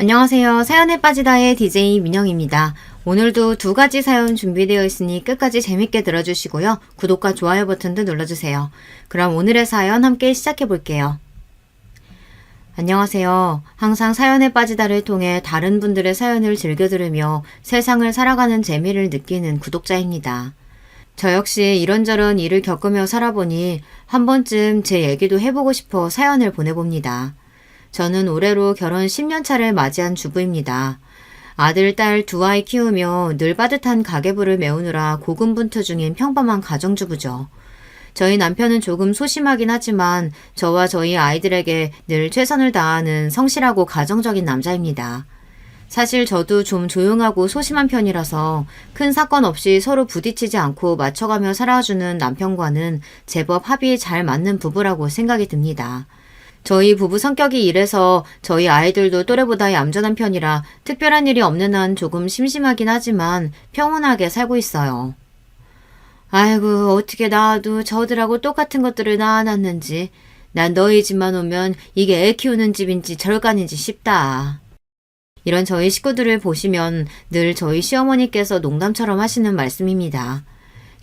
안녕하세요. 사연에 빠지다의 DJ 민영입니다. 오늘도 두 가지 사연 준비되어 있으니 끝까지 재밌게 들어주시고요. 구독과 좋아요 버튼도 눌러주세요. 그럼 오늘의 사연 함께 시작해 볼게요. 안녕하세요. 항상 사연에 빠지다를 통해 다른 분들의 사연을 즐겨 들으며 세상을 살아가는 재미를 느끼는 구독자입니다. 저 역시 이런저런 일을 겪으며 살아보니 한 번쯤 제 얘기도 해보고 싶어 사연을 보내봅니다. 저는 올해로 결혼 10년 차를 맞이한 주부입니다. 아들, 딸 두 아이 키우며 늘 빠듯한 가계부를 메우느라 고군분투 중인 평범한 가정주부죠. 저희 남편은 조금 소심하긴 하지만 저와 저희 아이들에게 늘 최선을 다하는 성실하고 가정적인 남자입니다. 사실 저도 좀 조용하고 소심한 편이라서 큰 사건 없이 서로 부딪히지 않고 맞춰가며 살아주는 남편과는 제법 합이 잘 맞는 부부라고 생각이 듭니다. 저희 부부 성격이 이래서 저희 아이들도 또래보다 얌전한 편이라 특별한 일이 없는 한 조금 심심하긴 하지만 평온하게 살고 있어요. 아이고, 어떻게 낳아도 저들하고 똑같은 것들을 낳아놨는지. 난 너희 집만 오면 이게 애 키우는 집인지 절간인지 싶다. 이런 저희 식구들을 보시면 늘 저희 시어머니께서 농담처럼 하시는 말씀입니다.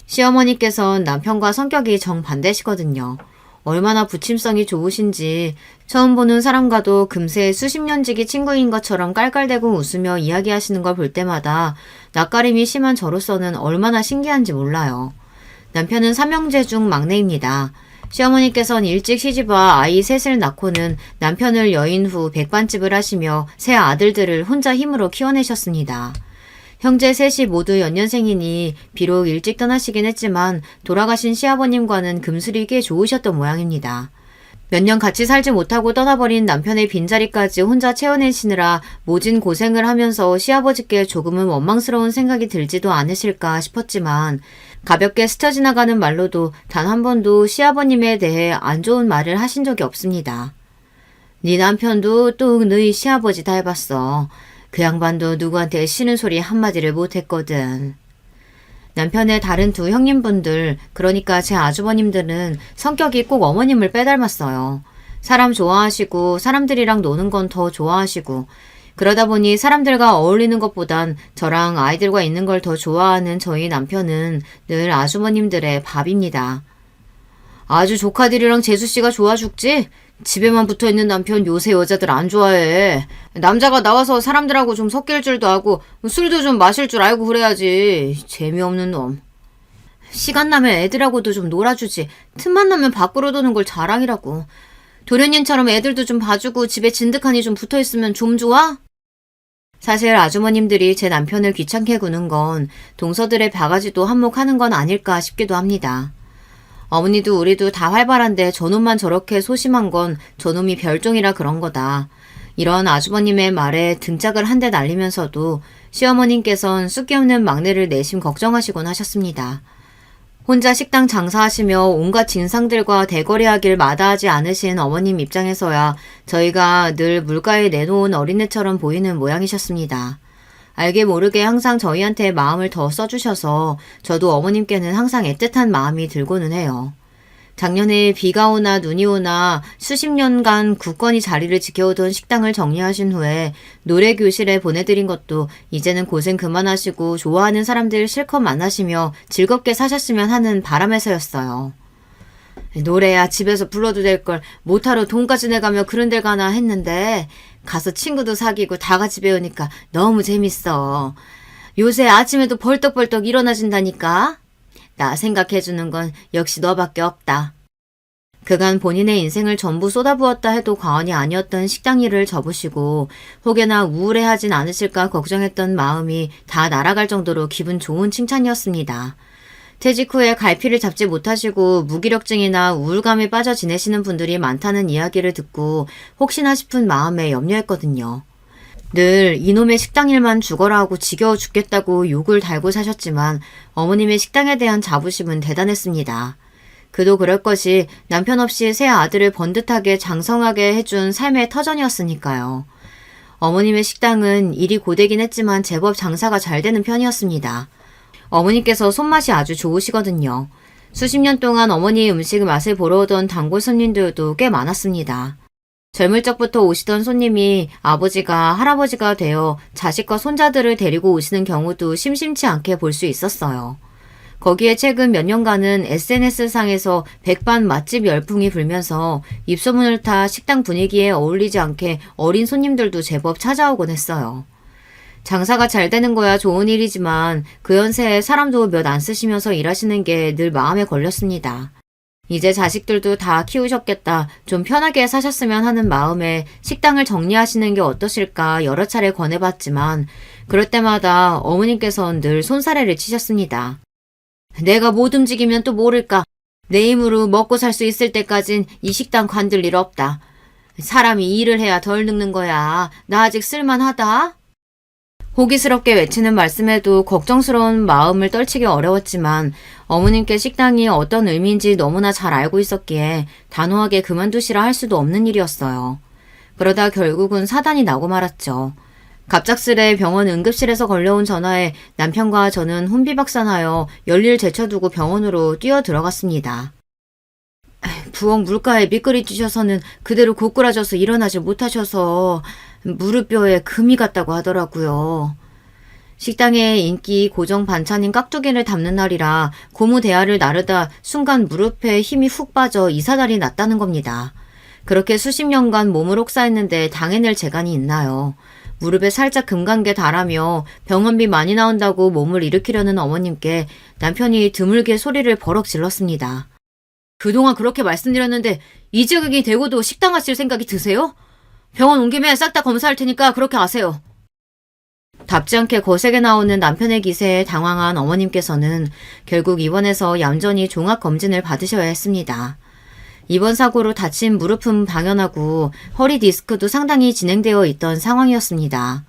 시어머니께서는 남편과 성격이 정반대시거든요. 얼마나 부침성이 좋으신지 처음 보는 사람과도 금세 수십 년 지기 친구인 것처럼 깔깔대고 웃으며 이야기하시는 걸 볼 때마다 낯가림이 심한 저로서는 얼마나 신기한지 몰라요. 남편은 삼형제 중 막내입니다. 시어머니께서는 일찍 시집와 아이 셋을 낳고는 남편을 여인 후 백반집을 하시며 세 아들들을 혼자 힘으로 키워내셨습니다. 형제 셋이 모두 연년생이니 비록 일찍 떠나시긴 했지만 돌아가신 시아버님과는 금슬이 꽤 좋으셨던 모양입니다. 몇 년 같이 살지 못하고 떠나버린 남편의 빈자리까지 혼자 채워내시느라 모진 고생을 하면서 시아버지께 조금은 원망스러운 생각이 들지도 않으실까 싶었지만 가볍게 스쳐 지나가는 말로도 단 한 번도 시아버님에 대해 안 좋은 말을 하신 적이 없습니다. 네 남편도 또 너희 시아버지 닮았어. 그 양반도 누구한테 싫은 소리 한마디를 못했거든. 남편의 다른 두 형님분들, 그러니까 제 아주버님들은 성격이 꼭 어머님을 빼닮았어요. 사람 좋아하시고 사람들이랑 노는 건 더 좋아하시고 그러다 보니 사람들과 어울리는 것보단 저랑 아이들과 있는 걸 더 좋아하는 저희 남편은 늘 아주머님들의 밥입니다. 아주 조카들이랑 재수씨가 좋아 죽지? 집에만 붙어있는 남편 요새 여자들 안 좋아해. 남자가 나와서 사람들하고 좀 섞일 줄도 알고 술도 좀 마실 줄 알고 그래야지. 재미없는 놈. 시간 나면 애들하고도 좀 놀아주지. 틈만 나면 밖으로 도는 걸 자랑이라고. 도련님처럼 애들도 좀 봐주고 집에 진득하니 좀 붙어있으면 좀 좋아? 사실 아주머님들이 제 남편을 귀찮게 구는 건 동서들의 바가지도 한몫하는 건 아닐까 싶기도 합니다. 어머니도 우리도 다 활발한데 저놈만 저렇게 소심한 건 저놈이 별종이라 그런 거다. 이런 아주버님의 말에 등짝을 한 대 날리면서도 시어머님께선 쑥기 없는 막내를 내심 걱정하시곤 하셨습니다. 혼자 식당 장사하시며 온갖 진상들과 대거리하길 마다하지 않으신 어머님 입장에서야 저희가 늘 물가에 내놓은 어린애처럼 보이는 모양이셨습니다. 알게 모르게 항상 저희한테 마음을 더 써주셔서 저도 어머님께는 항상 애틋한 마음이 들고는 해요. 작년에 비가 오나 눈이 오나 수십 년간 굳건히 자리를 지켜오던 식당을 정리하신 후에 노래교실에 보내드린 것도 이제는 고생 그만하시고 좋아하는 사람들 실컷 만나시며 즐겁게 사셨으면 하는 바람에서였어요. 노래야 집에서 불러도 될 걸 못하러 돈까지 내가며 그런 데 가나 했는데 가서 친구도 사귀고 다 같이 배우니까 너무 재밌어. 요새 아침에도 벌떡벌떡 일어나진다니까. 나 생각해주는 건 역시 너밖에 없다. 그간 본인의 인생을 전부 쏟아부었다 해도 과언이 아니었던 식당 일을 접으시고 혹여나 우울해하진 않으실까 걱정했던 마음이 다 날아갈 정도로 기분 좋은 칭찬이었습니다. 퇴직 후에 갈피를 잡지 못하시고 무기력증이나 우울감에 빠져 지내시는 분들이 많다는 이야기를 듣고 혹시나 싶은 마음에 염려했거든요. 늘 이놈의 식당 일만 죽어라 하고 지겨워 죽겠다고 욕을 달고 사셨지만 어머님의 식당에 대한 자부심은 대단했습니다. 그도 그럴 것이 남편 없이 세 아들을 번듯하게 장성하게 해준 삶의 터전이었으니까요. 어머님의 식당은 일이 고되긴 했지만 제법 장사가 잘 되는 편이었습니다. 어머니께서 손맛이 아주 좋으시거든요. 수십 년 동안 어머니의 음식 맛을 보러 오던 단골 손님들도 꽤 많았습니다. 젊을 적부터 오시던 손님이 아버지가 할아버지가 되어 자식과 손자들을 데리고 오시는 경우도 심심치 않게 볼 수 있었어요. 거기에 최근 몇 년간은 SNS상에서 백반 맛집 열풍이 불면서 입소문을 타 식당 분위기에 어울리지 않게 어린 손님들도 제법 찾아오곤 했어요. 장사가 잘 되는 거야 좋은 일이지만 그 연세에 사람도 몇 안 쓰시면서 일하시는 게 늘 마음에 걸렸습니다. 이제 자식들도 다 키우셨겠다. 좀 편하게 사셨으면 하는 마음에 식당을 정리하시는 게 어떠실까 여러 차례 권해봤지만 그럴 때마다 어머님께서는 늘 손사래를 치셨습니다. 내가 못 움직이면 또 모를까. 내 힘으로 먹고 살 수 있을 때까진 이 식당 관둘 일 없다. 사람이 일을 해야 덜 늙는 거야. 나 아직 쓸만하다. 호기스럽게 외치는 말씀에도 걱정스러운 마음을 떨치기 어려웠지만 어머님께 식당이 어떤 의미인지 너무나 잘 알고 있었기에 단호하게 그만두시라 할 수도 없는 일이었어요. 그러다 결국은 사단이 나고 말았죠. 갑작스레 병원 응급실에서 걸려온 전화에 남편과 저는 혼비박산하여 열일 제쳐두고 병원으로 뛰어 들어갔습니다. 부엌 물가에 미끄리 뛰셔서는 그대로 고꾸라져서 일어나질 못하셔서 무릎뼈에 금이 갔다고 하더라고요. 식당에 인기 고정 반찬인 깍두기를 담는 날이라 고무 대야를 나르다 순간 무릎에 힘이 훅 빠져 이사달이 났다는 겁니다. 그렇게 수십 년간 몸을 혹사했는데 당해낼 재간이 있나요? 무릎에 살짝 금간게 달하며 병원비 많이 나온다고 몸을 일으키려는 어머님께 남편이 드물게 소리를 버럭 질렀습니다. 그동안 그렇게 말씀드렸는데 이제 그게 되고도 식당 하실 생각이 드세요? 병원 온 김에 싹 다 검사할 테니까 그렇게 아세요. 답지 않게 거세게 나오는 남편의 기세에 당황한 어머님께서는 결국 입원해서 얌전히 종합검진을 받으셔야 했습니다. 이번 사고로 다친 무릎은 당연하고 허리 디스크도 상당히 진행되어 있던 상황이었습니다.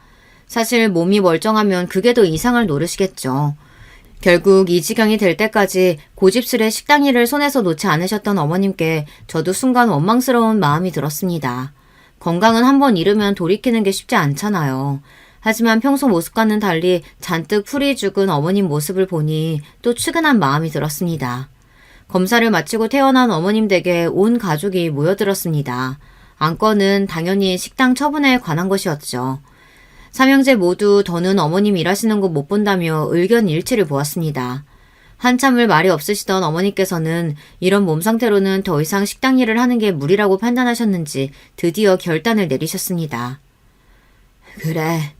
사실 몸이 멀쩡하면 그게 더 이상을 노리시겠죠. 결국 이 지경이 될 때까지 고집스레 식당 일을 손에서 놓지 않으셨던 어머님께 저도 순간 원망스러운 마음이 들었습니다. 건강은 한번 잃으면 돌이키는 게 쉽지 않잖아요. 하지만 평소 모습과는 달리 잔뜩 풀이 죽은 어머님 모습을 보니 또 측은한 마음이 들었습니다. 검사를 마치고 퇴원한 어머님 댁에 온 가족이 모여들었습니다. 안건은 당연히 식당 처분에 관한 것이었죠. 삼형제 모두 더는 어머님 일하시는 곳 못 본다며 의견 일치를 보았습니다. 한참을 말이 없으시던 어머니께서는 이런 몸 상태로는 더 이상 식당 일을 하는 게 무리라고 판단하셨는지 드디어 결단을 내리셨습니다. 그래,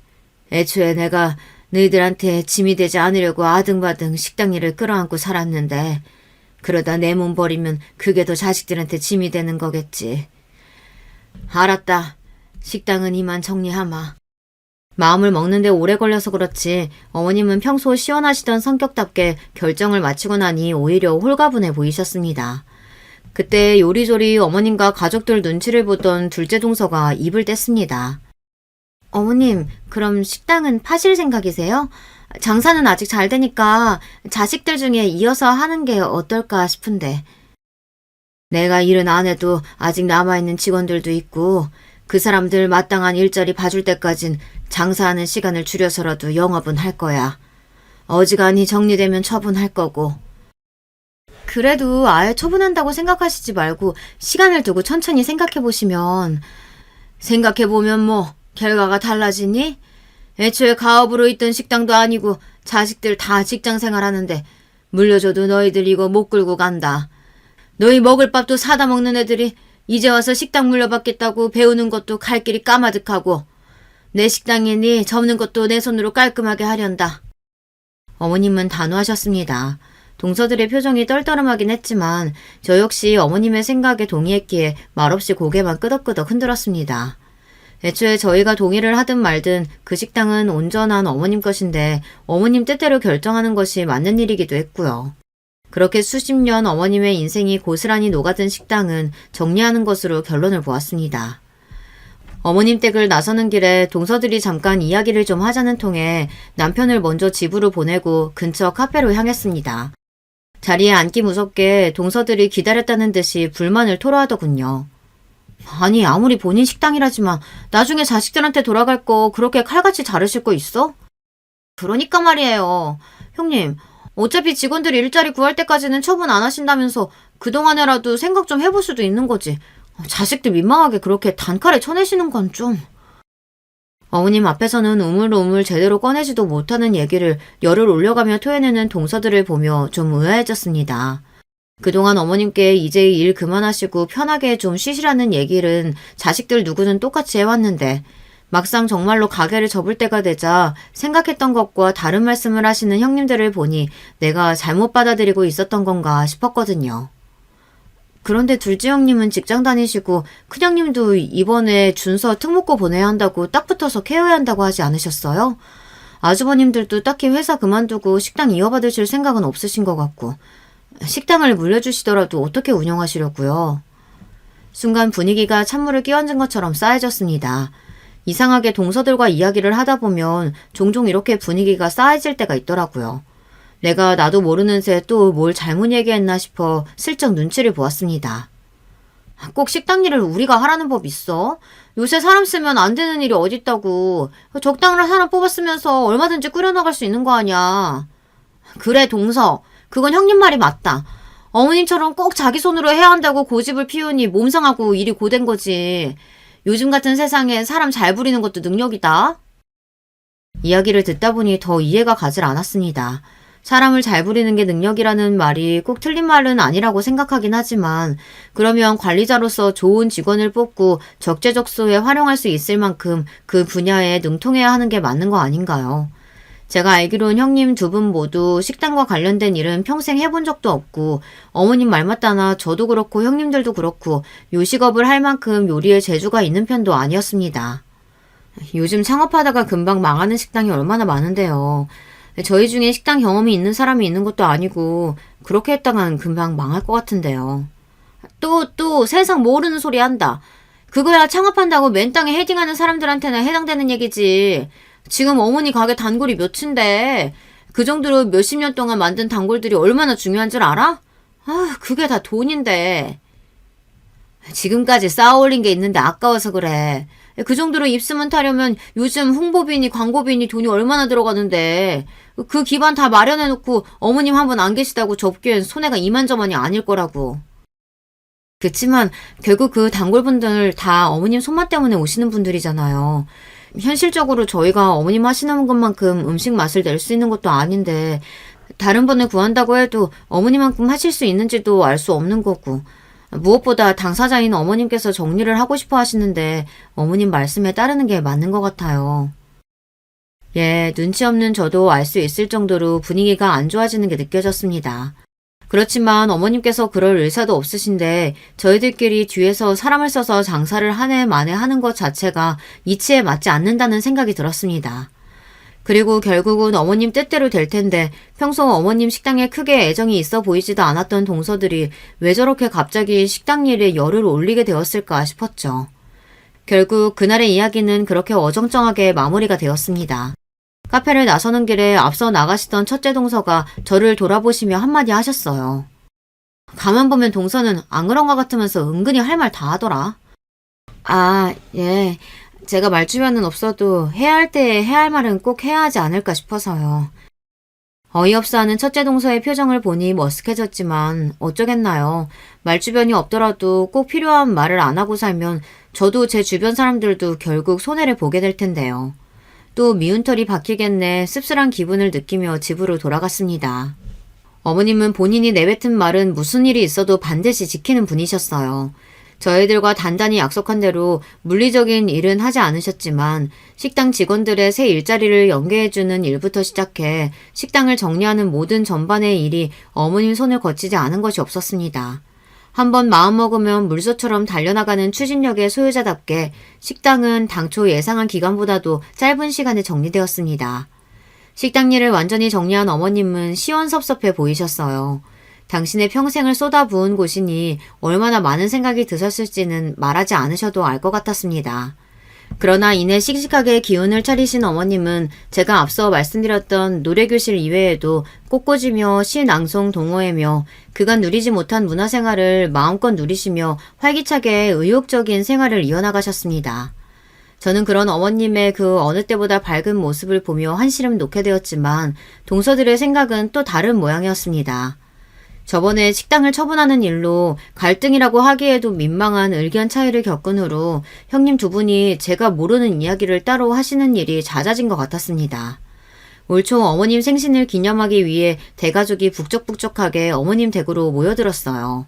애초에 내가 너희들한테 짐이 되지 않으려고 아등바등 식당 일을 끌어안고 살았는데 그러다 내 몸 버리면 그게 더 자식들한테 짐이 되는 거겠지. 알았다. 식당은 이만 정리하마. 마음을 먹는데 오래 걸려서 그렇지 어머님은 평소 시원하시던 성격답게 결정을 마치고 나니 오히려 홀가분해 보이셨습니다. 그때 요리조리 어머님과 가족들 눈치를 보던 둘째 동서가 입을 뗐습니다. 어머님, 그럼 식당은 파실 생각이세요? 장사는 아직 잘 되니까 자식들 중에 이어서 하는 게 어떨까 싶은데. 내가 일은 안 해도 아직 남아있는 직원들도 있고 그 사람들 마땅한 일자리 봐줄 때까진 장사하는 시간을 줄여서라도 영업은 할 거야. 어지간히 정리되면 처분할 거고. 그래도 아예 처분한다고 생각하시지 말고 시간을 두고 천천히 생각해보시면. 생각해보면 뭐 결과가 달라지니? 애초에 가업으로 있던 식당도 아니고 자식들 다 직장생활 하는데 물려줘도 너희들 이거 못 끌고 간다. 너희 먹을 밥도 사다 먹는 애들이 이제 와서 식당 물려받겠다고 배우는 것도 갈 길이 까마득하고 내 식당이니 접는 것도 내 손으로 깔끔하게 하련다. 어머님은 단호하셨습니다. 동서들의 표정이 떨떠름하긴 했지만 저 역시 어머님의 생각에 동의했기에 말없이 고개만 끄덕끄덕 흔들었습니다. 애초에 저희가 동의를 하든 말든 그 식당은 온전한 어머님 것인데 어머님 뜻대로 결정하는 것이 맞는 일이기도 했고요. 그렇게 수십 년 어머님의 인생이 고스란히 녹아든 식당은 정리하는 것으로 결론을 보았습니다. 어머님 댁을 나서는 길에 동서들이 잠깐 이야기를 좀 하자는 통에 남편을 먼저 집으로 보내고 근처 카페로 향했습니다. 자리에 앉기 무섭게 동서들이 기다렸다는 듯이 불만을 토로하더군요. 아니 아무리 본인 식당이라지만 나중에 자식들한테 돌아갈 거 그렇게 칼같이 자르실 거 있어? 그러니까 말이에요. 형님, 어차피 직원들이 일자리 구할 때까지는 처분 안 하신다면서 그동안에라도 생각 좀 해볼 수도 있는 거지. 자식들 민망하게 그렇게 단칼에 쳐내시는 건 좀. 어머님 앞에서는 우물우물 제대로 꺼내지도 못하는 얘기를 열을 올려가며 토해내는 동서들을 보며 좀 의아해졌습니다. 그동안 어머님께 이제 일 그만하시고 편하게 좀 쉬시라는 얘기는 자식들 누구는 똑같이 해왔는데 막상 정말로 가게를 접을 때가 되자 생각했던 것과 다른 말씀을 하시는 형님들을 보니 내가 잘못 받아들이고 있었던 건가 싶었거든요. 그런데 둘째 형님은 직장 다니시고 큰형님도 이번에 준서 특목고 보내야 한다고 딱 붙어서 케어해야 한다고 하지 않으셨어요? 아주버님들도 딱히 회사 그만두고 식당 이어받으실 생각은 없으신 것 같고 식당을 물려주시더라도 어떻게 운영하시려고요? 순간 분위기가 찬물을 끼얹은 것처럼 싸해졌습니다. 이상하게 동서들과 이야기를 하다 보면 종종 이렇게 분위기가 싸해질 때가 있더라고요. 내가 나도 모르는 새 또 뭘 잘못 얘기했나 싶어 슬쩍 눈치를 보았습니다. 꼭 식당 일을 우리가 하라는 법 있어? 요새 사람 쓰면 안 되는 일이 어딨다고. 적당한 사람 뽑았으면서 얼마든지 꾸려나갈 수 있는 거 아니야. 그래 동서. 그건 형님 말이 맞다. 어머님처럼 꼭 자기 손으로 해야 한다고 고집을 피우니 몸 상하고 일이 고된 거지. 요즘 같은 세상에 사람 잘 부리는 것도 능력이다. 이야기를 듣다 보니 더 이해가 가질 않았습니다. 사람을 잘 부리는 게 능력이라는 말이 꼭 틀린 말은 아니라고 생각하긴 하지만 그러면 관리자로서 좋은 직원을 뽑고 적재적소에 활용할 수 있을 만큼 그 분야에 능통해야 하는 게 맞는 거 아닌가요? 제가 알기론 형님 두 분 모두 식당과 관련된 일은 평생 해본 적도 없고 어머님 말 맞다나 저도 그렇고 형님들도 그렇고 요식업을 할 만큼 요리에 재주가 있는 편도 아니었습니다. 요즘 창업하다가 금방 망하는 식당이 얼마나 많은데요. 저희 중에 식당 경험이 있는 사람이 있는 것도 아니고 그렇게 했다간 금방 망할 것 같은데요. 또 세상 모르는 소리 한다. 그거야 창업한다고 맨 땅에 헤딩하는 사람들한테나 해당되는 얘기지. 지금 어머니 가게 단골이 몇인데 그 정도로 몇십 년 동안 만든 단골들이 얼마나 중요한 줄 알아? 아, 그게 다 돈인데. 지금까지 쌓아올린 게 있는데 아까워서 그래. 그 정도로 입소문 타려면 요즘 홍보비니 광고비니 돈이 얼마나 들어가는데 그 기반 다 마련해놓고 어머님 한 분 안 계시다고 접기엔 손해가 이만저만이 아닐 거라고. 그치만 결국 그 단골분들 다 어머님 손맛 때문에 오시는 분들이잖아요. 현실적으로 저희가 어머님 하시는 것만큼 음식 맛을 낼 수 있는 것도 아닌데 다른 분을 구한다고 해도 어머님만큼 하실 수 있는지도 알 수 없는 거고 무엇보다 당사자인 어머님께서 정리를 하고 싶어 하시는데 어머님 말씀에 따르는 게 맞는 것 같아요. 예, 눈치 없는 저도 알 수 있을 정도로 분위기가 안 좋아지는 게 느껴졌습니다. 그렇지만 어머님께서 그럴 의사도 없으신데 저희들끼리 뒤에서 사람을 써서 장사를 한 해 만에 하는 것 자체가 이치에 맞지 않는다는 생각이 들었습니다. 그리고 결국은 어머님 뜻대로 될 텐데 평소 어머님 식당에 크게 애정이 있어 보이지도 않았던 동서들이 왜 저렇게 갑자기 식당 일에 열을 올리게 되었을까 싶었죠. 결국 그날의 이야기는 그렇게 어정쩡하게 마무리가 되었습니다. 카페를 나서는 길에 앞서 나가시던 첫째 동서가 저를 돌아보시며 한마디 하셨어요. 가만 보면 동서는 안 그런 것 같으면서 은근히 할 말 다 하더라. 아, 예. 제가 말주변은 없어도 해야 할 때에 해야 할 말은 꼭 해야 하지 않을까 싶어서요. 어이없어하는 첫째 동서의 표정을 보니 머쓱해졌지만 어쩌겠나요. 말주변이 없더라도 꼭 필요한 말을 안 하고 살면 저도 제 주변 사람들도 결국 손해를 보게 될 텐데요. 또 미운 털이 박히겠네 씁쓸한 기분을 느끼며 집으로 돌아갔습니다. 어머님은 본인이 내뱉은 말은 무슨 일이 있어도 반드시 지키는 분이셨어요. 저희들과 단단히 약속한 대로 물리적인 일은 하지 않으셨지만 식당 직원들의 새 일자리를 연계해주는 일부터 시작해 식당을 정리하는 모든 전반의 일이 어머님 손을 거치지 않은 것이 없었습니다. 한번 마음먹으면 물소처럼 달려나가는 추진력의 소유자답게 식당은 당초 예상한 기간보다도 짧은 시간에 정리되었습니다. 식당 일을 완전히 정리한 어머님은 시원섭섭해 보이셨어요. 당신의 평생을 쏟아부은 곳이니 얼마나 많은 생각이 드셨을지는 말하지 않으셔도 알 것 같았습니다. 그러나 이내 씩씩하게 기운을 차리신 어머님은 제가 앞서 말씀드렸던 노래교실 이외에도 꽃꽂이며 시낭송 동호회며 그간 누리지 못한 문화생활을 마음껏 누리시며 활기차게 의욕적인 생활을 이어나가셨습니다. 저는 그런 어머님의 그 어느 때보다 밝은 모습을 보며 한시름 놓게 되었지만 동서들의 생각은 또 다른 모양이었습니다. 저번에 식당을 처분하는 일로 갈등이라고 하기에도 민망한 의견 차이를 겪은 후로 형님 두 분이 제가 모르는 이야기를 따로 하시는 일이 잦아진 것 같았습니다. 올 초 어머님 생신을 기념하기 위해 대가족이 북적북적하게 어머님 댁으로 모여들었어요.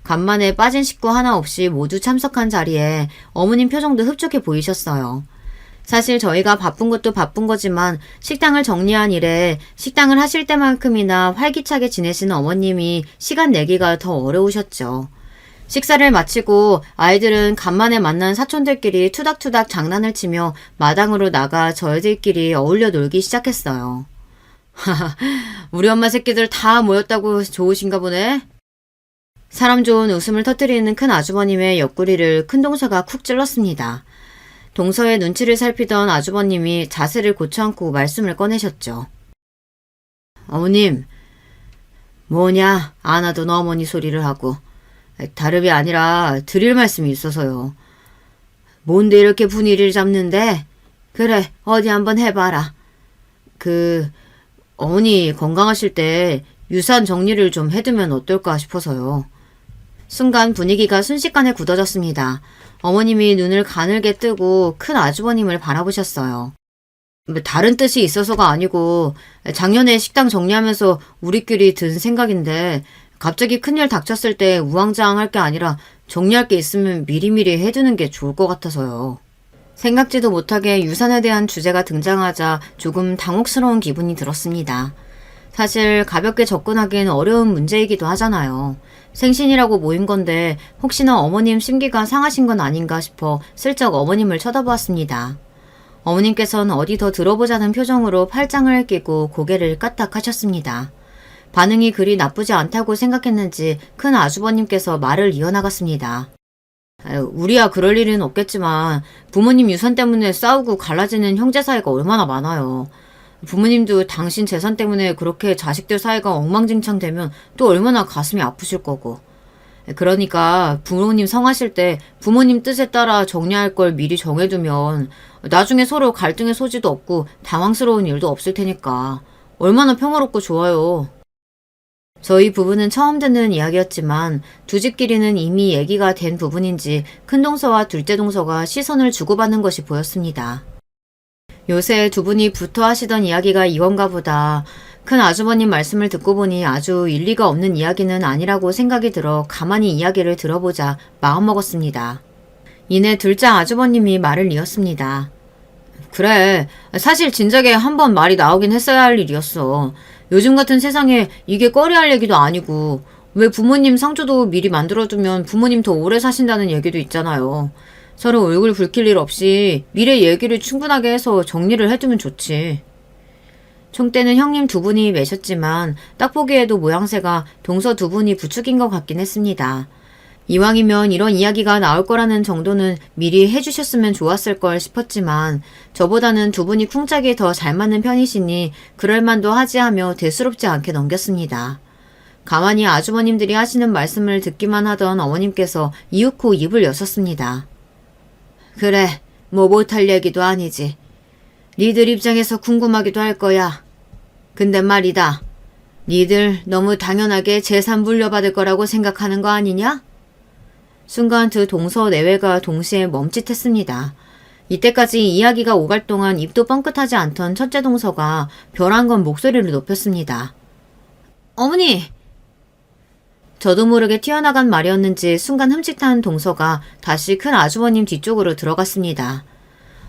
간만에 빠진 식구 하나 없이 모두 참석한 자리에 어머님 표정도 흡족해 보이셨어요. 사실 저희가 바쁜 것도 바쁜 거지만 식당을 정리한 이래 식당을 하실 때만큼이나 활기차게 지내시는 어머님이 시간 내기가 더 어려우셨죠. 식사를 마치고 아이들은 간만에 만난 사촌들끼리 투닥투닥 장난을 치며 마당으로 나가 저희들끼리 어울려 놀기 시작했어요. 하하, 우리 엄마 새끼들 다 모였다고 좋으신가 보네. 사람 좋은 웃음을 터뜨리는 큰 아주버님의 옆구리를 큰 동서가 쿡 찔렀습니다. 동서의 눈치를 살피던 아주버님이 자세를 고쳐 앉고 말씀을 꺼내셨죠. 어머님, 뭐냐 안 하던 어머니 소리를 하고. 다름이 아니라 드릴 말씀이 있어서요. 뭔데 이렇게 분위기를 잡는데? 그래, 어디 한번 해봐라. 어머니 건강하실 때 유산 정리를 좀 해두면 어떨까 싶어서요. 순간 분위기가 순식간에 굳어졌습니다. 어머님이 눈을 가늘게 뜨고 큰 아주버님을 바라보셨어요. 다른 뜻이 있어서가 아니고 작년에 식당 정리하면서 우리끼리 든 생각인데 갑자기 큰일 닥쳤을 때 우왕좌왕할 게 아니라 정리할 게 있으면 미리미리 해두는 게 좋을 것 같아서요. 생각지도 못하게 유산에 대한 주제가 등장하자 조금 당혹스러운 기분이 들었습니다. 사실 가볍게 접근하기엔 어려운 문제이기도 하잖아요. 생신이라고 모인 건데 혹시나 어머님 심기가 상하신 건 아닌가 싶어 슬쩍 어머님을 쳐다보았습니다. 어머님께서는 어디 더 들어보자는 표정으로 팔짱을 끼고 고개를 까딱하셨습니다. 반응이 그리 나쁘지 않다고 생각했는지 큰 아주버님께서 말을 이어나갔습니다. 우리야 그럴 일은 없겠지만 부모님 유산 때문에 싸우고 갈라지는 형제 사이가 얼마나 많아요. 부모님도 당신 재산 때문에 그렇게 자식들 사이가 엉망진창 되면 또 얼마나 가슴이 아프실 거고. 그러니까 부모님 성하실 때 부모님 뜻에 따라 정리할 걸 미리 정해두면 나중에 서로 갈등의 소지도 없고 당황스러운 일도 없을 테니까 얼마나 평화롭고 좋아요. 저희 부부는 처음 듣는 이야기였지만 두 집끼리는 이미 얘기가 된 부분인지 큰동서와 둘째 동서가 시선을 주고받는 것이 보였습니다. 요새 두 분이 붙어 하시던 이야기가 이건가 보다. 큰 아주버님 말씀을 듣고 보니 아주 일리가 없는 이야기는 아니라고 생각이 들어 가만히 이야기를 들어보자 마음먹었습니다. 이내 둘째 아주버님이 말을 이었습니다. 그래, 사실 진작에 한번 말이 나오긴 했어야 할 일이었어. 요즘 같은 세상에 이게 꺼려할 얘기도 아니고 왜 부모님 상조도 미리 만들어두면 부모님 더 오래 사신다는 얘기도 있잖아요. 서로 얼굴 붉힐 일 없이 미래 얘기를 충분하게 해서 정리를 해두면 좋지. 총대는 형님 두 분이 매셨지만 딱 보기에도 모양새가 동서 두 분이 부축인 것 같긴 했습니다. 이왕이면 이런 이야기가 나올 거라는 정도는 미리 해주셨으면 좋았을 걸 싶었지만 저보다는 두 분이 쿵짝이 더 잘 맞는 편이시니 그럴만도 하지 하며 대수롭지 않게 넘겼습니다. 가만히 아주버님들이 하시는 말씀을 듣기만 하던 어머님께서 이윽고 입을 여셨습니다. 그래, 뭐 못할 얘기도 아니지. 니들 입장에서 궁금하기도 할 거야. 근데 말이다. 니들 너무 당연하게 재산 물려받을 거라고 생각하는 거 아니냐? 순간 두 동서 내외가 동시에 멈칫했습니다. 이때까지 이야기가 오갈 동안 입도 뻥끗하지 않던 첫째 동서가 벼랑 건 목소리를 높였습니다. 어머니! 저도 모르게 튀어나간 말이었는지 순간 흠칫한 동서가 다시 큰 아주버님 뒤쪽으로 들어갔습니다.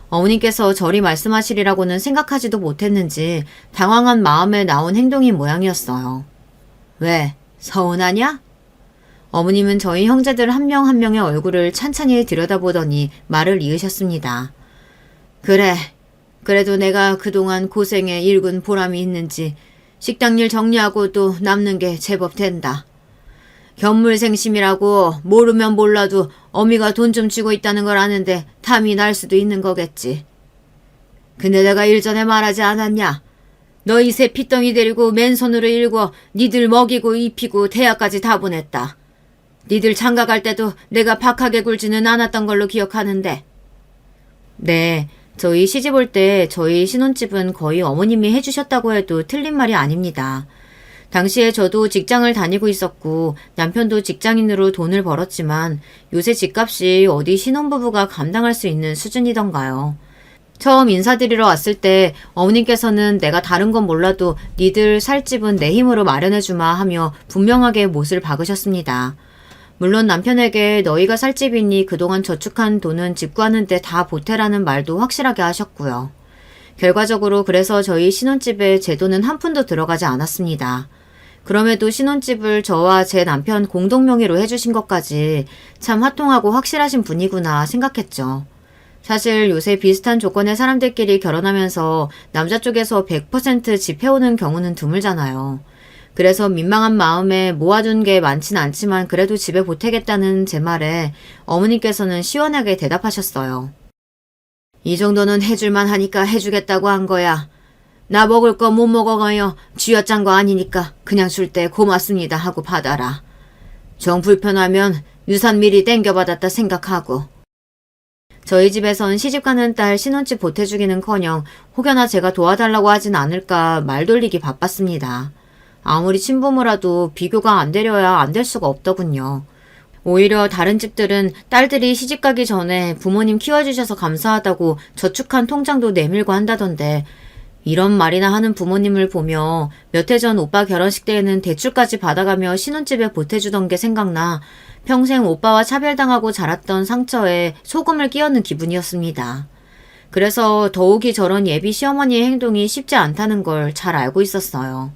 어머님께서 저리 말씀하시리라고는 생각하지도 못했는지 당황한 마음에 나온 행동인 모양이었어요. 왜? 서운하냐? 어머님은 저희 형제들 한 명 한 명의 얼굴을 찬찬히 들여다보더니 말을 이으셨습니다. 그래, 그래도 내가 그동안 고생에 일군 보람이 있는지 식당 일 정리하고도 남는 게 제법 된다. 견물생심이라고 모르면 몰라도 어미가 돈 좀 쥐고 있다는 걸 아는데 탐이 날 수도 있는 거겠지. 근데 내가 일전에 말하지 않았냐? 너 이 새 피덩이 데리고 맨손으로 일궈 니들 먹이고 입히고 대학까지 다 보냈다. 니들 장가 갈 때도 내가 박하게 굴지는 않았던 걸로 기억하는데. 네, 저희 시집 올 때 저희 신혼집은 거의 어머님이 해주셨다고 해도 틀린 말이 아닙니다. 당시에 저도 직장을 다니고 있었고 남편도 직장인으로 돈을 벌었지만 요새 집값이 어디 신혼부부가 감당할 수 있는 수준이던가요. 처음 인사드리러 왔을 때 어머님께서는 내가 다른 건 몰라도 니들 살 집은 내 힘으로 마련해주마 하며 분명하게 못을 박으셨습니다. 물론 남편에게 너희가 살 집이니 그동안 저축한 돈은 집 구하는데 다 보태라는 말도 확실하게 하셨고요. 결과적으로 그래서 저희 신혼집에 제 돈은 한 푼도 들어가지 않았습니다. 그럼에도 신혼집을 저와 제 남편 공동 명의로 해주신 것까지 참 화통하고 확실하신 분이구나 생각했죠. 사실 요새 비슷한 조건의 사람들끼리 결혼하면서 남자 쪽에서 100% 집 해오는 경우는 드물잖아요. 그래서 민망한 마음에 모아둔 게 많진 않지만 그래도 집에 보태겠다는 제 말에 어머님께서는 시원하게 대답하셨어요. 이 정도는 해줄만 하니까 해주겠다고 한 거야. 나 먹을 거 못 먹어가요. 쥐어짠 거 아니니까 그냥 줄 때 고맙습니다 하고 받아라. 정 불편하면 유산 미리 땡겨받았다 생각하고. 저희 집에선 시집가는 딸 신혼집 보태주기는커녕 혹여나 제가 도와달라고 하진 않을까 말 돌리기 바빴습니다. 아무리 친부모라도 비교가 안 되려야 안 될 수가 없더군요. 오히려 다른 집들은 딸들이 시집가기 전에 부모님 키워주셔서 감사하다고 저축한 통장도 내밀고 한다던데 이런 말이나 하는 부모님을 보며 몇 해 전 오빠 결혼식 때에는 대출까지 받아가며 신혼집에 보태주던 게 생각나 평생 오빠와 차별당하고 자랐던 상처에 소금을 끼얹는 기분이었습니다. 그래서 더욱이 저런 예비 시어머니의 행동이 쉽지 않다는 걸 잘 알고 있었어요.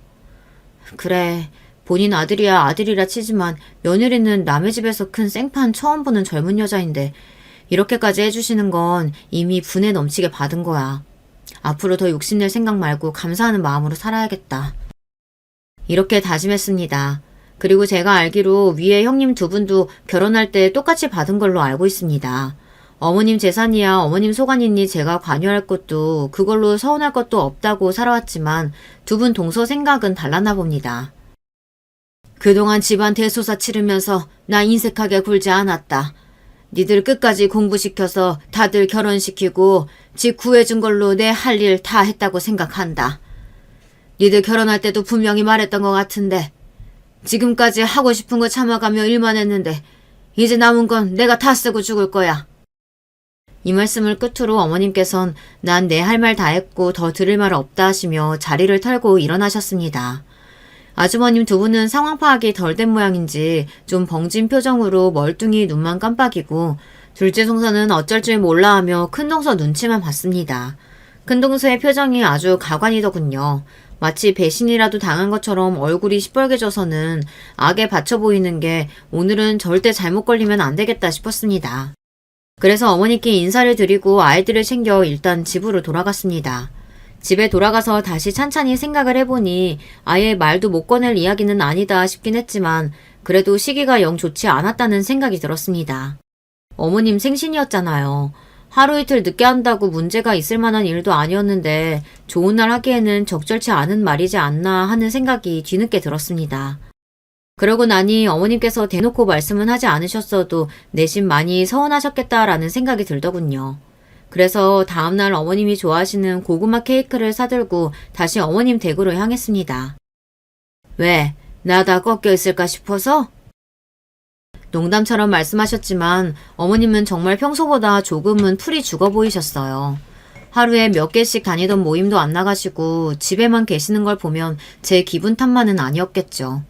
그래, 본인 아들이야 아들이라 치지만 며느리는 남의 집에서 큰 생판 처음 보는 젊은 여자인데 이렇게까지 해주시는 건 이미 분에 넘치게 받은 거야. 앞으로 더 욕심낼 생각 말고 감사하는 마음으로 살아야겠다. 이렇게 다짐했습니다. 그리고 제가 알기로 위에 형님 두 분도 결혼할 때 똑같이 받은 걸로 알고 있습니다. 어머님 재산이야 어머님 소관이니 제가 관여할 것도 그걸로 서운할 것도 없다고 살아왔지만 두 분 동서 생각은 달랐나 봅니다. 그동안 집안 대소사 치르면서 나 인색하게 굴지 않았다. 니들 끝까지 공부시켜서 다들 결혼시키고 집 구해준 걸로 내 할 일 다 했다고 생각한다. 니들 결혼할 때도 분명히 말했던 것 같은데 지금까지 하고 싶은 거 참아가며 일만 했는데 이제 남은 건 내가 다 쓰고 죽을 거야. 이 말씀을 끝으로 어머님께선 난 내 할 말 다 했고 더 들을 말 없다 하시며 자리를 털고 일어나셨습니다. 아주머님 두 분은 상황 파악이 덜 된 모양인지 좀 벙진 표정으로 멀뚱히 눈만 깜빡이고 둘째 동서는 어쩔 줄 몰라 하며 큰 동서 눈치만 봤습니다. 큰 동서의 표정이 아주 가관이더군요. 마치 배신이라도 당한 것처럼 얼굴이 시뻘개져서는 악에 받쳐 보이는 게 오늘은 절대 잘못 걸리면 안 되겠다 싶었습니다. 그래서 어머니께 인사를 드리고 아이들을 챙겨 일단 집으로 돌아갔습니다. 집에 돌아가서 다시 찬찬히 생각을 해보니 아예 말도 못 꺼낼 이야기는 아니다 싶긴 했지만 그래도 시기가 영 좋지 않았다는 생각이 들었습니다. 어머님 생신이었잖아요. 하루 이틀 늦게 한다고 문제가 있을 만한 일도 아니었는데 좋은 날 하기에는 적절치 않은 말이지 않나 하는 생각이 뒤늦게 들었습니다. 그러고 나니 어머님께서 대놓고 말씀은 하지 않으셨어도 내심 많이 서운하셨겠다라는 생각이 들더군요. 그래서 다음날 어머님이 좋아하시는 고구마 케이크를 사들고 다시 어머님 댁으로 향했습니다. 왜? 나 다 꺾여 있을까 싶어서? 농담처럼 말씀하셨지만 어머님은 정말 평소보다 조금은 풀이 죽어 보이셨어요. 하루에 몇 개씩 다니던 모임도 안 나가시고 집에만 계시는 걸 보면 제 기분 탓만은 아니었겠죠.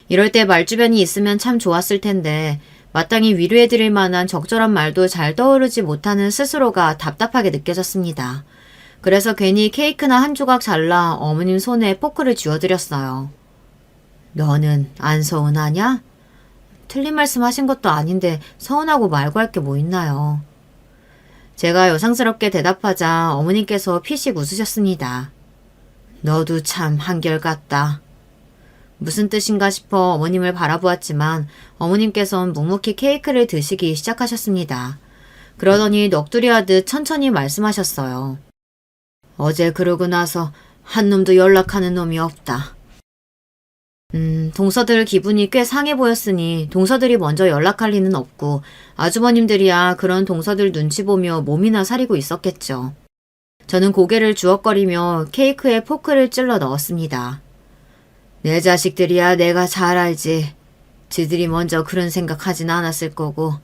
이럴 때 말주변이 있으면 참 좋았을 텐데 마땅히 위로해드릴 만한 적절한 말도 잘 떠오르지 못하는 스스로가 답답하게 느껴졌습니다. 그래서 괜히 케이크나 한 조각 잘라 어머님 손에 포크를 쥐어드렸어요. 너는 안 서운하냐? 틀린 말씀 하신 것도 아닌데 서운하고 말고 할 게 뭐 있나요? 제가 여상스럽게 대답하자 어머님께서 피식 웃으셨습니다. 너도 참 한결같다. 무슨 뜻인가 싶어 어머님을 바라보았지만 어머님께선 묵묵히 케이크를 드시기 시작하셨습니다. 그러더니 넋두리하듯 천천히 말씀하셨어요. 어제 그러고 나서 한 놈도 연락하는 놈이 없다. 동서들 기분이 꽤 상해 보였으니 동서들이 먼저 연락할 리는 없고 아주버님들이야 그런 동서들 눈치 보며 몸이나 사리고 있었겠죠. 저는 고개를 주걱거리며 케이크에 포크를 찔러 넣었습니다. 내 자식들이야 내가 잘 알지. 지들이 먼저 그런 생각하진 않았을 거고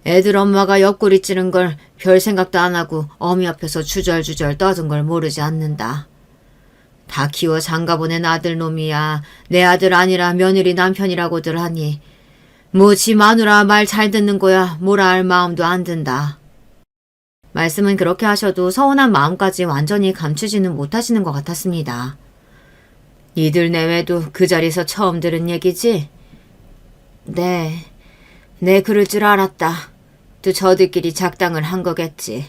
애들 엄마가 옆구리 찌른 걸 별 생각도 안 하고 어미 앞에서 주절주절 떠든 걸 모르지 않는다. 다 키워 장가보낸 아들 놈이야. 내 아들 아니라 며느리 남편이라고들 하니 뭐 지 마누라 말 잘 듣는 거야 뭐라 할 마음도 안 든다. 말씀은 그렇게 하셔도 서운한 마음까지 완전히 감추지는 못하시는 것 같았습니다. 니들 내외도 그 자리에서 처음 들은 얘기지? 네, 그럴 줄 알았다. 또 저들끼리 작당을 한 거겠지.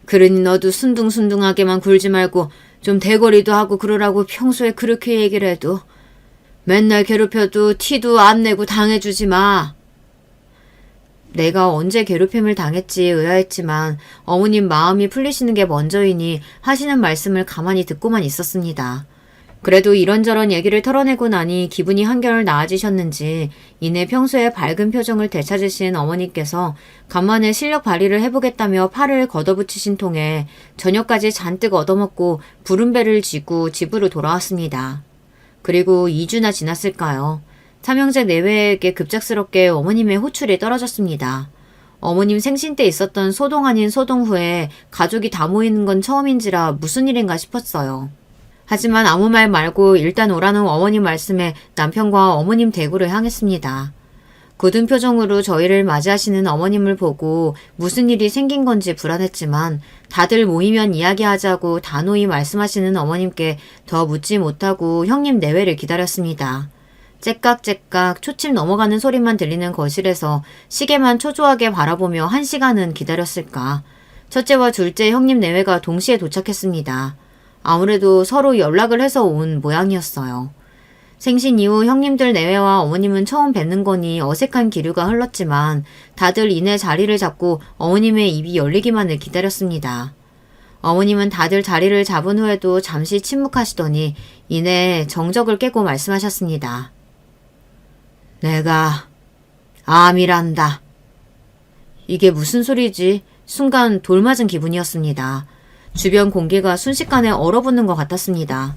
그러니 너도 순둥순둥하게만 굴지 말고 좀 대거리도 하고 그러라고 평소에 그렇게 얘기를 해도 맨날 괴롭혀도 티도 안 내고 당해주지 마. 내가 언제 괴롭힘을 당했지 의아했지만 어머님 마음이 풀리시는 게 먼저이니 하시는 말씀을 가만히 듣고만 있었습니다. 그래도 이런저런 얘기를 털어내고 나니 기분이 한결 나아지셨는지 이내 평소에 밝은 표정을 되찾으신 어머니께서 간만에 실력 발휘를 해보겠다며 팔을 걷어붙이신 통에 저녁까지 잔뜩 얻어먹고 부른 배를 쥐고 집으로 돌아왔습니다. 그리고 2주나 지났을까요? 삼형제 내외에게 급작스럽게 어머님의 호출이 떨어졌습니다. 어머님 생신 때 있었던 소동 아닌 소동 후에 가족이 다 모이는 건 처음인지라 무슨 일인가 싶었어요. 하지만 아무 말 말고 일단 오라는 어머님 말씀에 남편과 어머님 댁으로 향했습니다. 굳은 표정으로 저희를 맞이하시는 어머님을 보고 무슨 일이 생긴 건지 불안했지만 다들 모이면 이야기하자고 단호히 말씀하시는 어머님께 더 묻지 못하고 형님 내외를 기다렸습니다. 째깍째깍 초침 넘어가는 소리만 들리는 거실에서 시계만 초조하게 바라보며 1시간은 기다렸을까. 첫째와 둘째 형님 내외가 동시에 도착했습니다. 아무래도 서로 연락을 해서 온 모양이었어요. 생신 이후 형님들 내외와 어머님은 처음 뵙는 거니 어색한 기류가 흘렀지만 다들 이내 자리를 잡고 어머님의 입이 열리기만을 기다렸습니다. 어머님은 다들 자리를 잡은 후에도 잠시 침묵하시더니 이내 정적을 깨고 말씀하셨습니다. 내가 암이란다. 이게 무슨 소리지? 순간 돌맞은 기분이었습니다. 주변 공기가 순식간에 얼어붙는 것 같았습니다.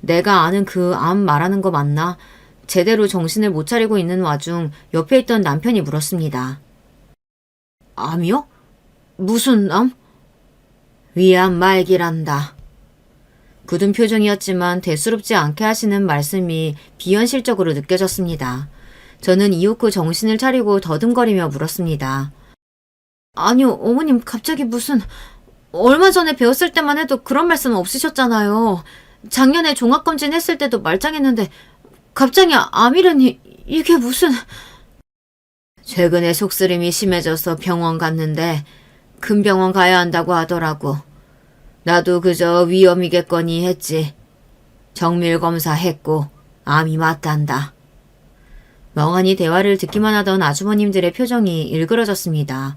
내가 아는 그 암 말하는 거 맞나? 제대로 정신을 못 차리고 있는 와중 옆에 있던 남편이 물었습니다. 암이요? 무슨 암? 위암 말기란다. 굳은 표정이었지만 대수롭지 않게 하시는 말씀이 비현실적으로 느껴졌습니다. 저는 이윽고 정신을 차리고 더듬거리며 물었습니다. 아니요, 어머님 갑자기 무슨... 얼마 전에 배웠을 때만 해도 그런 말씀은 없으셨잖아요. 작년에 종합검진 했을 때도 말짱했는데 갑자기 암이라니 이게 무슨... 최근에 속쓰림이 심해져서 병원 갔는데 큰 병원 가야 한다고 하더라고. 나도 그저 위험이겠거니 했지. 정밀검사 했고 암이 맞단다. 멍하니 대화를 듣기만 하던 아주머님들의 표정이 일그러졌습니다.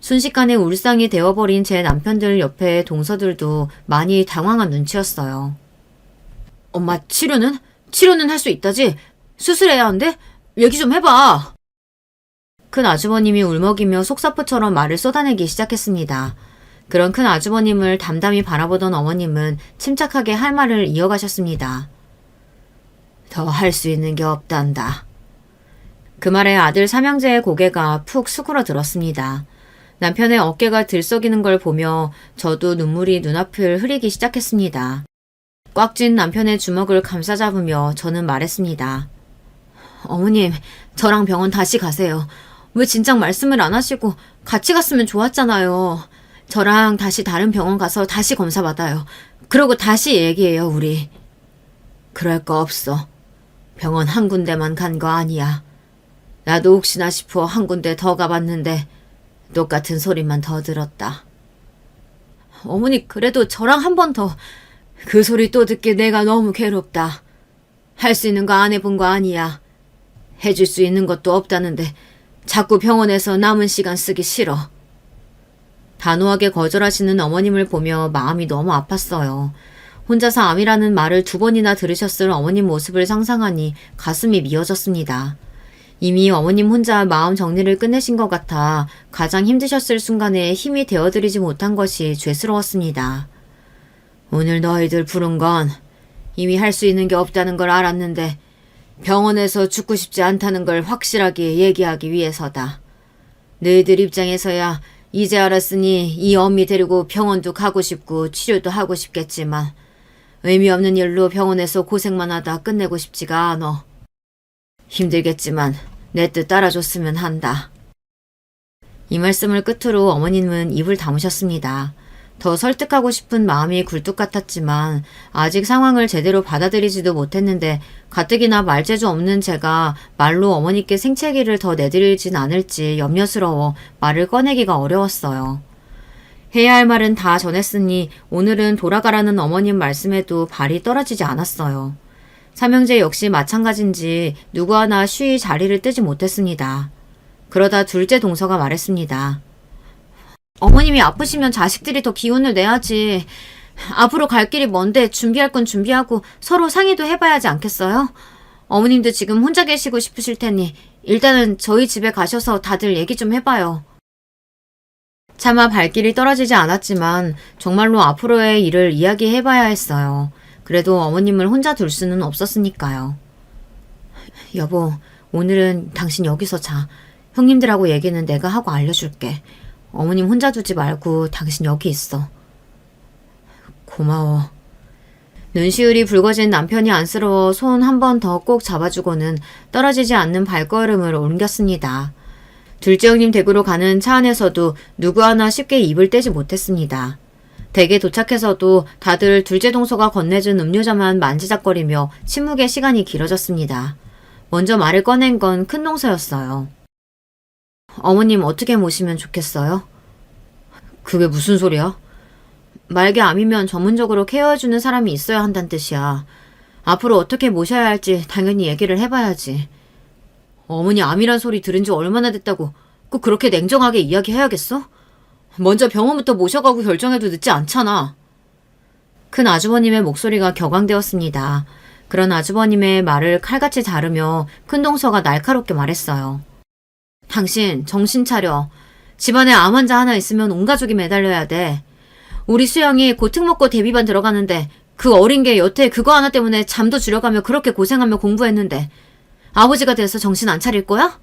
순식간에 울상이 되어버린 제 남편들 옆에 동서들도 많이 당황한 눈치였어요. 엄마 치료는? 치료는 할 수 있다지? 수술해야 한대? 얘기 좀 해봐. 큰 아주머님이 울먹이며 속사포처럼 말을 쏟아내기 시작했습니다. 그런 큰 아주머님을 담담히 바라보던 어머님은 침착하게 할 말을 이어가셨습니다. 더 할 수 있는 게 없단다. 그 말에 아들 삼형제의 고개가 푹 수그러들었습니다. 남편의 어깨가 들썩이는 걸 보며 저도 눈물이 눈앞을 흐리기 시작했습니다. 꽉 쥔 남편의 주먹을 감싸잡으며 저는 말했습니다. 어머님, 저랑 병원 다시 가세요. 왜 진작 말씀을 안 하시고 같이 갔으면 좋았잖아요. 저랑 다시 다른 병원 가서 다시 검사 받아요. 그러고 다시 얘기해요, 우리. 그럴 거 없어. 병원 한 군데만 간 거 아니야. 나도 혹시나 싶어 한 군데 더 가봤는데 똑같은 소리만 더 들었다. 어머니, 그래도 저랑 한 번 더. 그 소리 또 듣기 내가 너무 괴롭다. 할 수 있는 거 안 해본 거 아니야. 해줄 수 있는 것도 없다는데 자꾸 병원에서 남은 시간 쓰기 싫어. 단호하게 거절하시는 어머님을 보며 마음이 너무 아팠어요. 혼자서 암이라는 말을 2번이나 들으셨을 어머님 모습을 상상하니 가슴이 미어졌습니다. 이미 어머님 혼자 마음 정리를 끝내신 것 같아 가장 힘드셨을 순간에 힘이 되어드리지 못한 것이 죄스러웠습니다. 오늘 너희들 부른 건 이미 할 수 있는 게 없다는 걸 알았는데 병원에서 죽고 싶지 않다는 걸 확실하게 얘기하기 위해서다. 너희들 입장에서야 이제 알았으니 이 엄미 데리고 병원도 가고 싶고 치료도 하고 싶겠지만 의미 없는 일로 병원에서 고생만 하다 끝내고 싶지가 않어. 힘들겠지만 내 뜻 따라줬으면 한다. 이 말씀을 끝으로 어머님은 입을 다무셨습니다. 더 설득하고 싶은 마음이 굴뚝 같았지만 아직 상황을 제대로 받아들이지도 못했는데 가뜩이나 말재주 없는 제가 말로 어머니께 생채기를 더 내드리진 않을지 염려스러워 말을 꺼내기가 어려웠어요. 해야 할 말은 다 전했으니 오늘은 돌아가라는 어머님 말씀에도 발이 떨어지지 않았어요. 삼형제 역시 마찬가지인지 누구 하나 쉬이 자리를 뜨지 못했습니다. 그러다 둘째 동서가 말했습니다. 어머님이 아프시면 자식들이 더 기운을 내야지. 앞으로 갈 길이 먼데 준비할 건 준비하고 서로 상의도 해봐야 하지 않겠어요? 어머님도 지금 혼자 계시고 싶으실 테니 일단은 저희 집에 가셔서 다들 얘기 좀 해봐요. 차마 발길이 떨어지지 않았지만 정말로 앞으로의 일을 이야기해봐야 했어요. 그래도 어머님을 혼자 둘 수는 없었으니까요. 여보, 오늘은 당신 여기서 자. 형님들하고 얘기는 내가 하고 알려줄게. 어머님 혼자 두지 말고 당신 여기 있어. 고마워. 눈시울이 붉어진 남편이 안쓰러워 손 한 번 더 꼭 잡아주고는 떨어지지 않는 발걸음을 옮겼습니다. 둘째 형님 댁으로 가는 차 안에서도 누구 하나 쉽게 입을 떼지 못했습니다. 댁에 도착해서도 다들 둘째 동서가 건네준 음료자만 만지작거리며 침묵의 시간이 길어졌습니다. 먼저 말을 꺼낸 건 큰 동서였어요. 어머님 어떻게 모시면 좋겠어요? 그게 무슨 소리야? 말기 암이면 전문적으로 케어해주는 사람이 있어야 한다는 뜻이야. 앞으로 어떻게 모셔야 할지 당연히 얘기를 해봐야지. 어머니 암이란 소리 들은 지 얼마나 됐다고 꼭 그렇게 냉정하게 이야기해야겠어? 먼저 병원부터 모셔가고 결정해도 늦지 않잖아. 큰 아주버님의 목소리가 격앙되었습니다. 그런 아주버님의 말을 칼같이 자르며 큰 동서가 날카롭게 말했어요. 당신 정신 차려. 집안에 암 환자 하나 있으면 온 가족이 매달려야 돼. 우리 수영이 곧 특목고 대비반 들어가는데 그 어린 게 여태 그거 하나 때문에 잠도 줄여가며 그렇게 고생하며 공부했는데 아버지가 돼서 정신 안 차릴 거야?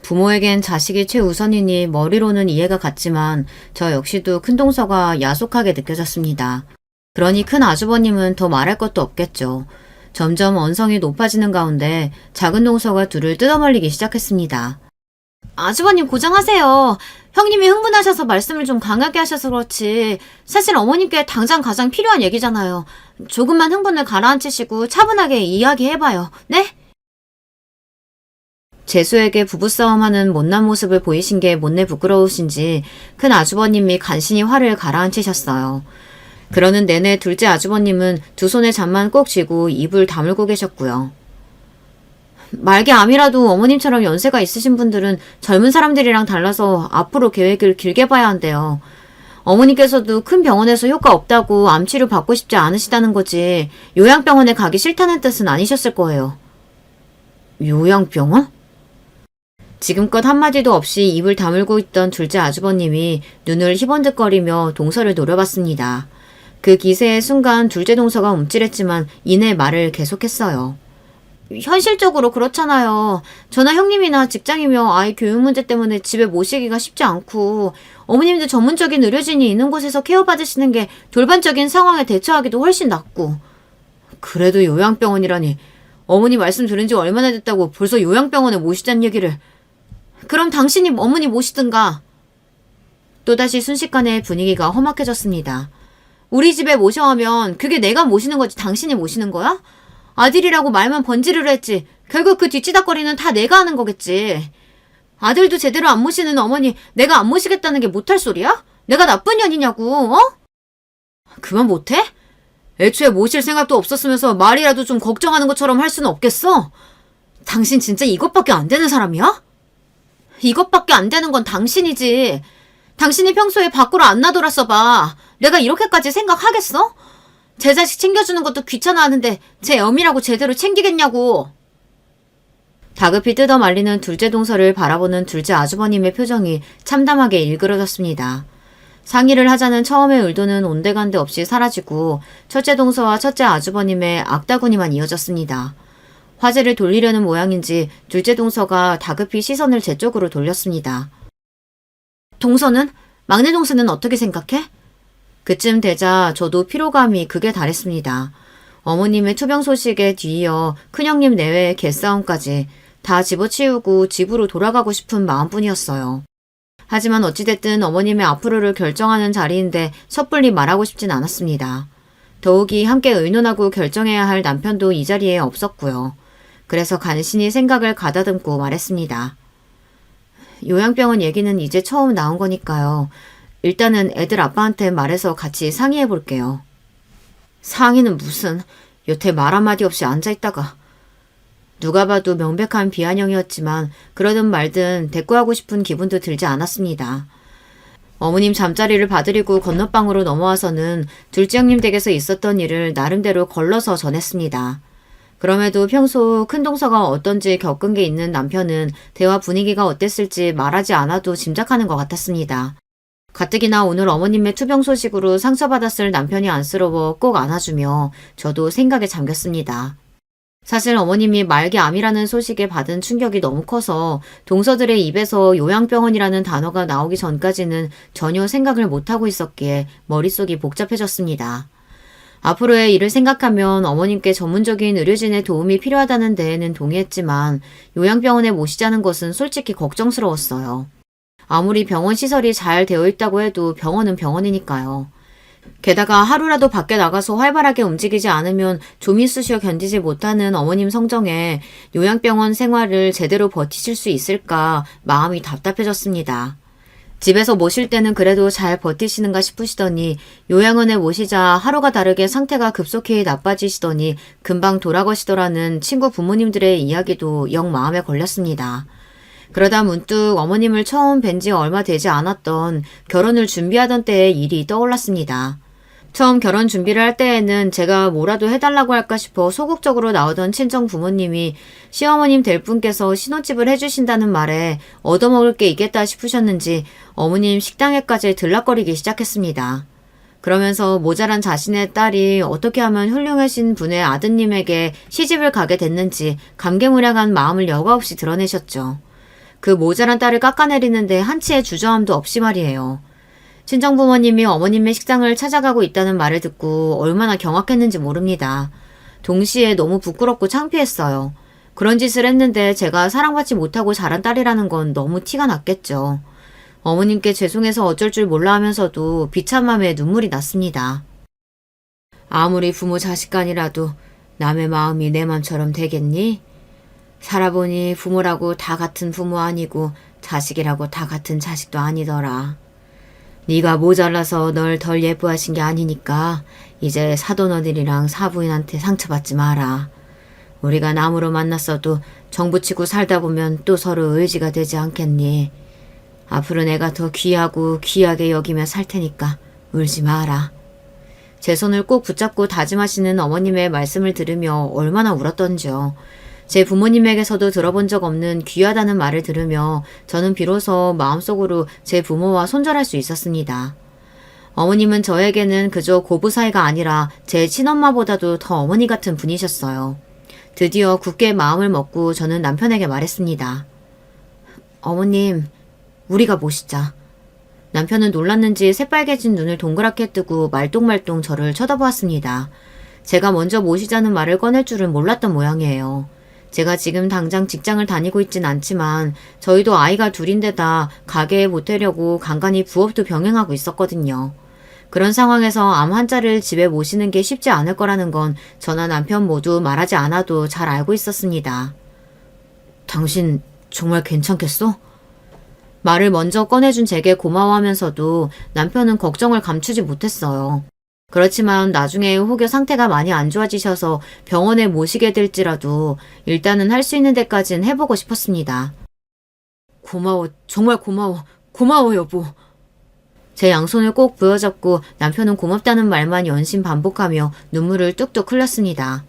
부모에겐 자식이 최우선이니 머리로는 이해가 갔지만 저 역시도 큰 동서가 야속하게 느껴졌습니다. 그러니 큰 아주버님은 더 말할 것도 없겠죠. 점점 언성이 높아지는 가운데 작은 동서가 둘을 뜯어말리기 시작했습니다. 아주버님 고장하세요. 형님이 흥분하셔서 말씀을 좀 강하게 하셔서 그렇지 사실 어머님께 당장 가장 필요한 얘기잖아요. 조금만 흥분을 가라앉히시고 차분하게 이야기해봐요. 네? 재수에게 부부싸움하는 못난 모습을 보이신 게 못내 부끄러우신지 큰 아주버님이 간신히 화를 가라앉히셨어요. 그러는 내내 둘째 아주버님은 두 손에 잠만 꼭 쥐고 입을 다물고 계셨고요. 말기 암이라도 어머님처럼 연세가 있으신 분들은 젊은 사람들이랑 달라서 앞으로 계획을 길게 봐야 한대요. 어머니께서도 큰 병원에서 효과 없다고 암치료 받고 싶지 않으시다는 거지 요양병원에 가기 싫다는 뜻은 아니셨을 거예요. 요양병원? 지금껏 한마디도 없이 입을 다물고 있던 둘째 아주버님이 눈을 희번득거리며 동서를 노려봤습니다. 그 기세의 순간 둘째 동서가 움찔했지만 이내 말을 계속했어요. 현실적으로 그렇잖아요. 저나 형님이나 직장이며 아이 교육 문제 때문에 집에 모시기가 쉽지 않고 어머님도 전문적인 의료진이 있는 곳에서 케어받으시는 게 돌반적인 상황에 대처하기도 훨씬 낫고. 그래도 요양병원이라니. 어머니 말씀 들은 지 얼마나 됐다고 벌써 요양병원에 모시자는 얘기를. 그럼 당신이 어머니 모시든가. 또다시 순식간에 분위기가 험악해졌습니다. 우리 집에 모셔오면 그게 내가 모시는 거지 당신이 모시는 거야? 아들이라고 말만 번지르르 했지 결국 그 뒷지닥거리는 다 내가 하는 거겠지. 아들도 제대로 안 모시는 어머니 내가 안 모시겠다는 게 못할 소리야? 내가 나쁜 년이냐고, 어? 그만 못해? 애초에 모실 생각도 없었으면서 말이라도 좀 걱정하는 것처럼 할 수는 없겠어? 당신 진짜 이것밖에 안 되는 사람이야? 이것밖에 안 되는 건 당신이지. 당신이 평소에 밖으로 안 나돌았어 봐. 내가 이렇게까지 생각하겠어? 제 자식 챙겨주는 것도 귀찮아하는데 제 엄이라고 제대로 챙기겠냐고. 다급히 뜯어 말리는 둘째 동서를 바라보는 둘째 아주버님의 표정이 참담하게 일그러졌습니다. 상의를 하자는 처음의 의도는 온데간데 없이 사라지고 첫째 동서와 첫째 아주버님의 악다구니만 이어졌습니다. 화제를 돌리려는 모양인지 둘째 동서가 다급히 시선을 제 쪽으로 돌렸습니다. 동서는? 막내 동서는 어떻게 생각해? 그쯤 되자 저도 피로감이 극에 달했습니다. 어머님의 투병 소식에 뒤이어 큰형님 내외의 개싸움까지 다 집어치우고 집으로 돌아가고 싶은 마음뿐이었어요. 하지만 어찌됐든 어머님의 앞으로를 결정하는 자리인데 섣불리 말하고 싶진 않았습니다. 더욱이 함께 의논하고 결정해야 할 남편도 이 자리에 없었고요. 그래서 간신히 생각을 가다듬고 말했습니다. 요양병원 얘기는 이제 처음 나온 거니까요. 일단은 애들 아빠한테 말해서 같이 상의해 볼게요. 상의는 무슨, 여태 말 한마디 없이 앉아있다가. 누가 봐도 명백한 비아냥이었지만 그러든 말든 대꾸하고 싶은 기분도 들지 않았습니다. 어머님 잠자리를 봐드리고 건너방으로 넘어와서는 둘째 형님 댁에서 있었던 일을 나름대로 걸러서 전했습니다. 그럼에도 평소 큰동서가 어떤지 겪은 게 있는 남편은 대화 분위기가 어땠을지 말하지 않아도 짐작하는 것 같았습니다. 가뜩이나 오늘 어머님의 투병 소식으로 상처받았을 남편이 안쓰러워 꼭 안아주며 저도 생각에 잠겼습니다. 사실 어머님이 말기 암이라는 소식에 받은 충격이 너무 커서 동서들의 입에서 요양병원이라는 단어가 나오기 전까지는 전혀 생각을 못하고 있었기에 머릿속이 복잡해졌습니다. 앞으로의 일을 생각하면 어머님께 전문적인 의료진의 도움이 필요하다는 데에는 동의했지만 요양병원에 모시자는 것은 솔직히 걱정스러웠어요. 아무리 병원 시설이 잘 되어 있다고 해도 병원은 병원이니까요. 게다가 하루라도 밖에 나가서 활발하게 움직이지 않으면 좀이 쑤셔 견디지 못하는 어머님 성정에 요양병원 생활을 제대로 버티실 수 있을까 마음이 답답해졌습니다. 집에서 모실 때는 그래도 잘 버티시는가 싶으시더니 요양원에 모시자 하루가 다르게 상태가 급속히 나빠지시더니 금방 돌아가시더라는 친구 부모님들의 이야기도 영 마음에 걸렸습니다. 그러다 문득 어머님을 처음 뵌 지 얼마 되지 않았던 결혼을 준비하던 때의 일이 떠올랐습니다. 처음 결혼 준비를 할 때에는 제가 뭐라도 해달라고 할까 싶어 소극적으로 나오던 친정 부모님이 시어머님 될 분께서 신혼집을 해주신다는 말에 얻어먹을 게 있겠다 싶으셨는지 어머님 식당에까지 들락거리기 시작했습니다. 그러면서 모자란 자신의 딸이 어떻게 하면 훌륭하신 분의 아드님에게 시집을 가게 됐는지 감개무량한 마음을 여과없이 드러내셨죠. 그 모자란 딸을 깎아내리는데 한치의 주저함도 없이 말이에요. 친정부모님이 어머님의 식당을 찾아가고 있다는 말을 듣고 얼마나 경악했는지 모릅니다. 동시에 너무 부끄럽고 창피했어요. 그런 짓을 했는데 제가 사랑받지 못하고 자란 딸이라는 건 너무 티가 났겠죠. 어머님께 죄송해서 어쩔 줄 몰라 하면서도 비참함에 눈물이 났습니다. 아무리 부모 자식간이라도 남의 마음이 내 맘처럼 되겠니? 살아보니 부모라고 다 같은 부모 아니고 자식이라고 다 같은 자식도 아니더라. 네가 모자라서 널 덜 예뻐하신 게 아니니까 이제 사돈어들이랑 사부인한테 상처받지 마라. 우리가 남으로 만났어도 정붙이고 살다 보면 또 서로 의지가 되지 않겠니? 앞으로 내가 더 귀하고 귀하게 여기며 살 테니까 울지 마라. 제 손을 꼭 붙잡고 다짐하시는 어머님의 말씀을 들으며 얼마나 울었던지요. 제 부모님에게서도 들어본 적 없는 귀하다는 말을 들으며 저는 비로소 마음속으로 제 부모와 손절할 수 있었습니다. 어머님은 저에게는 그저 고부 사이가 아니라 제 친엄마보다도 더 어머니 같은 분이셨어요. 드디어 굳게 마음을 먹고 저는 남편에게 말했습니다. 어머님, 우리가 모시자. 남편은 놀랐는지 새빨개진 눈을 동그랗게 뜨고 말똥말똥 저를 쳐다보았습니다. 제가 먼저 모시자는 말을 꺼낼 줄은 몰랐던 모양이에요. 제가 지금 당장 직장을 다니고 있진 않지만 저희도 아이가 둘인데다 가게에 보태려고 간간히 부업도 병행하고 있었거든요. 그런 상황에서 암 환자를 집에 모시는 게 쉽지 않을 거라는 건 저나 남편 모두 말하지 않아도 잘 알고 있었습니다. 당신 정말 괜찮겠어? 말을 먼저 꺼내준 제게 고마워하면서도 남편은 걱정을 감추지 못했어요. 그렇지만 나중에 혹여 상태가 많이 안 좋아지셔서 병원에 모시게 될지라도 일단은 할 수 있는 데까진 해보고 싶었습니다. 고마워, 정말 고마워, 고마워 여보. 제 양손을 꼭 부여잡고 남편은 고맙다는 말만 연신 반복하며 눈물을 뚝뚝 흘렸습니다.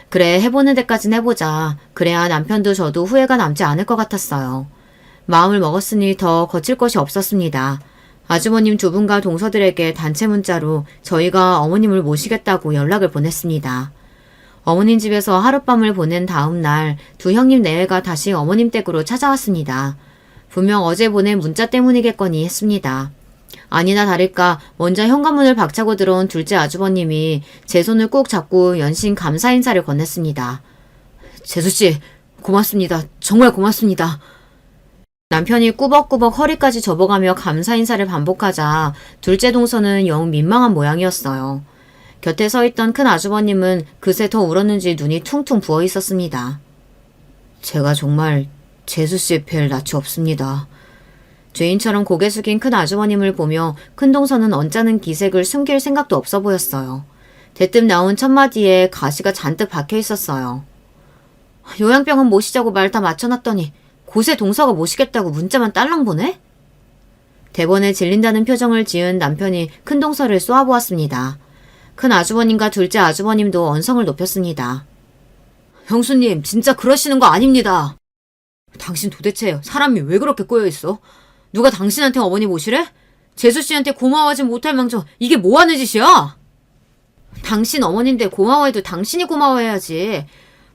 그래, 해보는 데까진 해보자. 그래야 남편도 저도 후회가 남지 않을 것 같았어요. 마음을 먹었으니 더 거칠 것이 없었습니다. 아주버님 두 분과 동서들에게 단체 문자로 저희가 어머님을 모시겠다고 연락을 보냈습니다. 어머님 집에서 하룻밤을 보낸 다음 날 두 형님 내외가 다시 어머님 댁으로 찾아왔습니다. 분명 어제 보낸 문자 때문이겠거니 했습니다. 아니나 다를까 먼저 현관문을 박차고 들어온 둘째 아주버님이 제 손을 꼭 잡고 연신 감사 인사를 건넸습니다. 재수씨, 고맙습니다. 정말 고맙습니다. 남편이 꾸벅꾸벅 허리까지 접어가며 감사 인사를 반복하자 둘째 동서는 영 민망한 모양이었어요. 곁에 서 있던 큰 아주버님은 그새 더 울었는지 눈이 퉁퉁 부어 있었습니다. 제가 정말 재수씨 뵐 낯이 없습니다. 죄인처럼 고개 숙인 큰 아주버님을 보며 큰 동서는 언짢은 기색을 숨길 생각도 없어 보였어요. 대뜸 나온 첫 마디에 가시가 잔뜩 박혀 있었어요. 요양병원 모시자고 말 다 맞춰놨더니 고세 동서가 모시겠다고 문자만 딸랑 보내? 대번에 질린다는 표정을 지은 남편이 큰 동서를 쏘아보았습니다. 큰 아주버님과 둘째 아주버님도 언성을 높였습니다. 형수님, 진짜 그러시는 거 아닙니다. 당신 도대체 사람이 왜 그렇게 꼬여있어? 누가 당신한테 어머니 모시래? 재수씨한테 고마워하지 못할 망정 이게 뭐하는 짓이야? 당신 어머니인데 고마워해도 당신이 고마워해야지.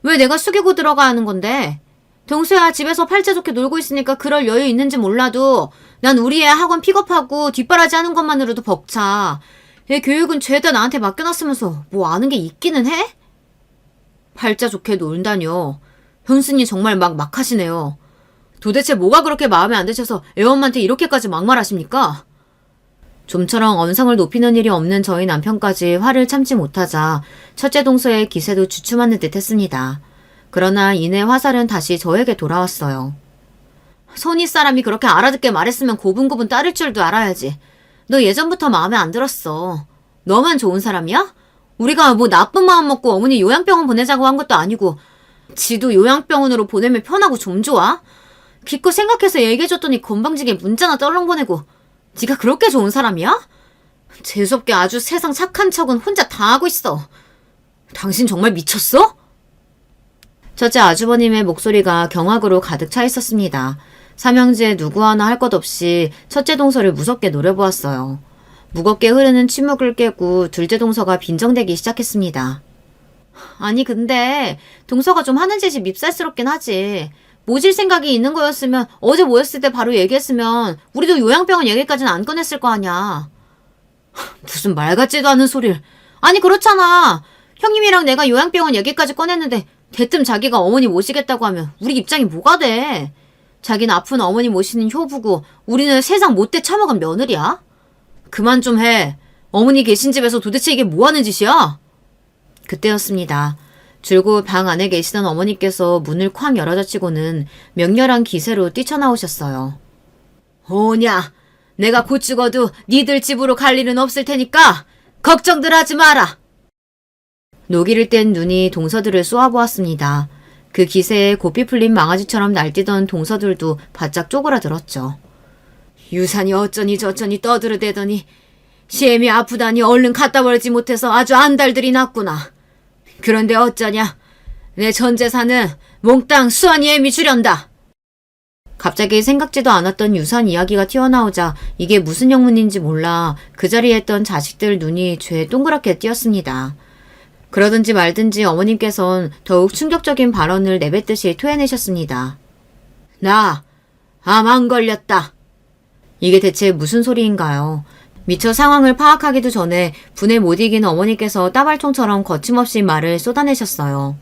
왜 내가 숙이고 들어가야 하는 건데? 동수야, 집에서 팔자 좋게 놀고 있으니까 그럴 여유 있는지 몰라도 난 우리 애 학원 픽업하고 뒷바라지 하는 것만으로도 벅차. 얘 교육은 죄다 나한테 맡겨놨으면서 뭐 아는 게 있기는 해? 팔자 좋게 놀다뇨. 형수님 정말 막 하시네요. 도대체 뭐가 그렇게 마음에 안 드셔서 애엄마한테 이렇게까지 막말하십니까? 좀처럼 언성을 높이는 일이 없는 저희 남편까지 화를 참지 못하자 첫째 동서의 기세도 주춤하는 듯 했습니다. 그러나 이내 화살은 다시 저에게 돌아왔어요. 손이 사람이 그렇게 알아듣게 말했으면 고분고분 따를 줄도 알아야지. 너 예전부터 마음에 안 들었어. 너만 좋은 사람이야? 우리가 뭐 나쁜 마음 먹고 어머니 요양병원 보내자고 한 것도 아니고 지도 요양병원으로 보내면 편하고 좀 좋아? 기껏 생각해서 얘기해줬더니 건방지게 문자나 떨렁 보내고 네가 그렇게 좋은 사람이야? 재수없게 아주 세상 착한 척은 혼자 다 하고 있어. 당신 정말 미쳤어? 첫째 아주버님의 목소리가 경악으로 가득 차 있었습니다. 삼형제 누구 하나 할 것 없이 첫째 동서를 무섭게 노려보았어요. 무겁게 흐르는 침묵을 깨고 둘째 동서가 빈정대기 시작했습니다. 아니 근데 동서가 좀 하는 짓이 밉살스럽긴 하지. 모질 생각이 있는 거였으면 어제 모였을 때 바로 얘기했으면 우리도 요양병원 얘기까지는 안 꺼냈을 거 아니야. 무슨 말 같지도 않은 소리를. 아니 그렇잖아. 형님이랑 내가 요양병원 얘기까지 꺼냈는데 대뜸 자기가 어머니 모시겠다고 하면 우리 입장이 뭐가 돼? 자기는 아픈 어머니 모시는 효부고 우리는 세상 못돼 처먹은 며느리야? 그만 좀 해. 어머니 계신 집에서 도대체 이게 뭐하는 짓이야? 그때였습니다. 줄곧 방 안에 계시던 어머니께서 문을 쾅 열어젖히고는 맹렬한 기세로 뛰쳐나오셨어요. 오냐, 내가 곧 죽어도 니들 집으로 갈 일은 없을 테니까 걱정들 하지 마라. 노기를 뗀 눈이 동서들을 쏘아보았습니다. 그 기세에 고삐 풀린 망아지처럼 날뛰던 동서들도 바짝 쪼그라들었죠. 유산이 어쩌니 저쩌니 떠들어대더니 시엠이 아프다니 얼른 갖다 버리지 못해서 아주 안달들이 났구나. 그런데 어쩌냐. 내 전 재산은 몽땅 수환이 애미 주련다. 갑자기 생각지도 않았던 유산 이야기가 튀어나오자 이게 무슨 영문인지 몰라 그 자리에 있던 자식들 눈이 죄 동그랗게 띄었습니다. 그러든지 말든지 어머님께선 더욱 충격적인 발언을 내뱉듯이 토해내셨습니다. 나 암 안 걸렸다. 이게 대체 무슨 소리인가요? 미처 상황을 파악하기도 전에 분에 못 이긴 어머니께서 따발총처럼 거침없이 말을 쏟아내셨어요.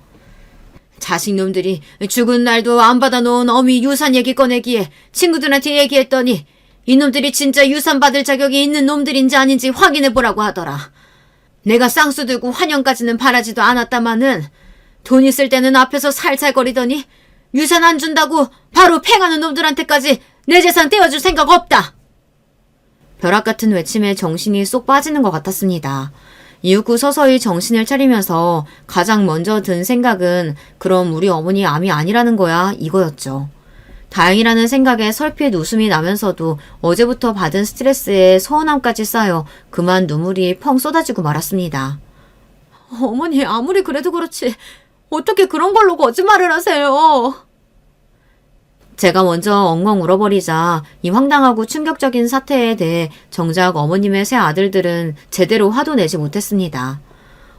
자식놈들이 죽은 날도 안 받아놓은 어미 유산 얘기 꺼내기에 친구들한테 얘기했더니 이놈들이 진짜 유산 받을 자격이 있는 놈들인지 아닌지 확인해보라고 하더라. 내가 쌍수 들고 환영까지는 바라지도 않았다마는 돈 있을 때는 앞에서 살살거리더니 유산 안 준다고 바로 팽하는 놈들한테까지 내 재산 떼어줄 생각 없다. 벼락 같은 외침에 정신이 쏙 빠지는 것 같았습니다. 이윽고 서서히 정신을 차리면서 가장 먼저 든 생각은 그럼 우리 어머니 암이 아니라는 거야 이거였죠. 다행이라는 생각에 설핏 웃음이 나면서도 어제부터 받은 스트레스에 서운함까지 쌓여 그만 눈물이 펑 쏟아지고 말았습니다. 어머니 아무리 그래도 그렇지 어떻게 그런 걸로 거짓말을 하세요? 제가 먼저 엉엉 울어버리자 이 황당하고 충격적인 사태에 대해 정작 어머님의 세 아들들은 제대로 화도 내지 못했습니다.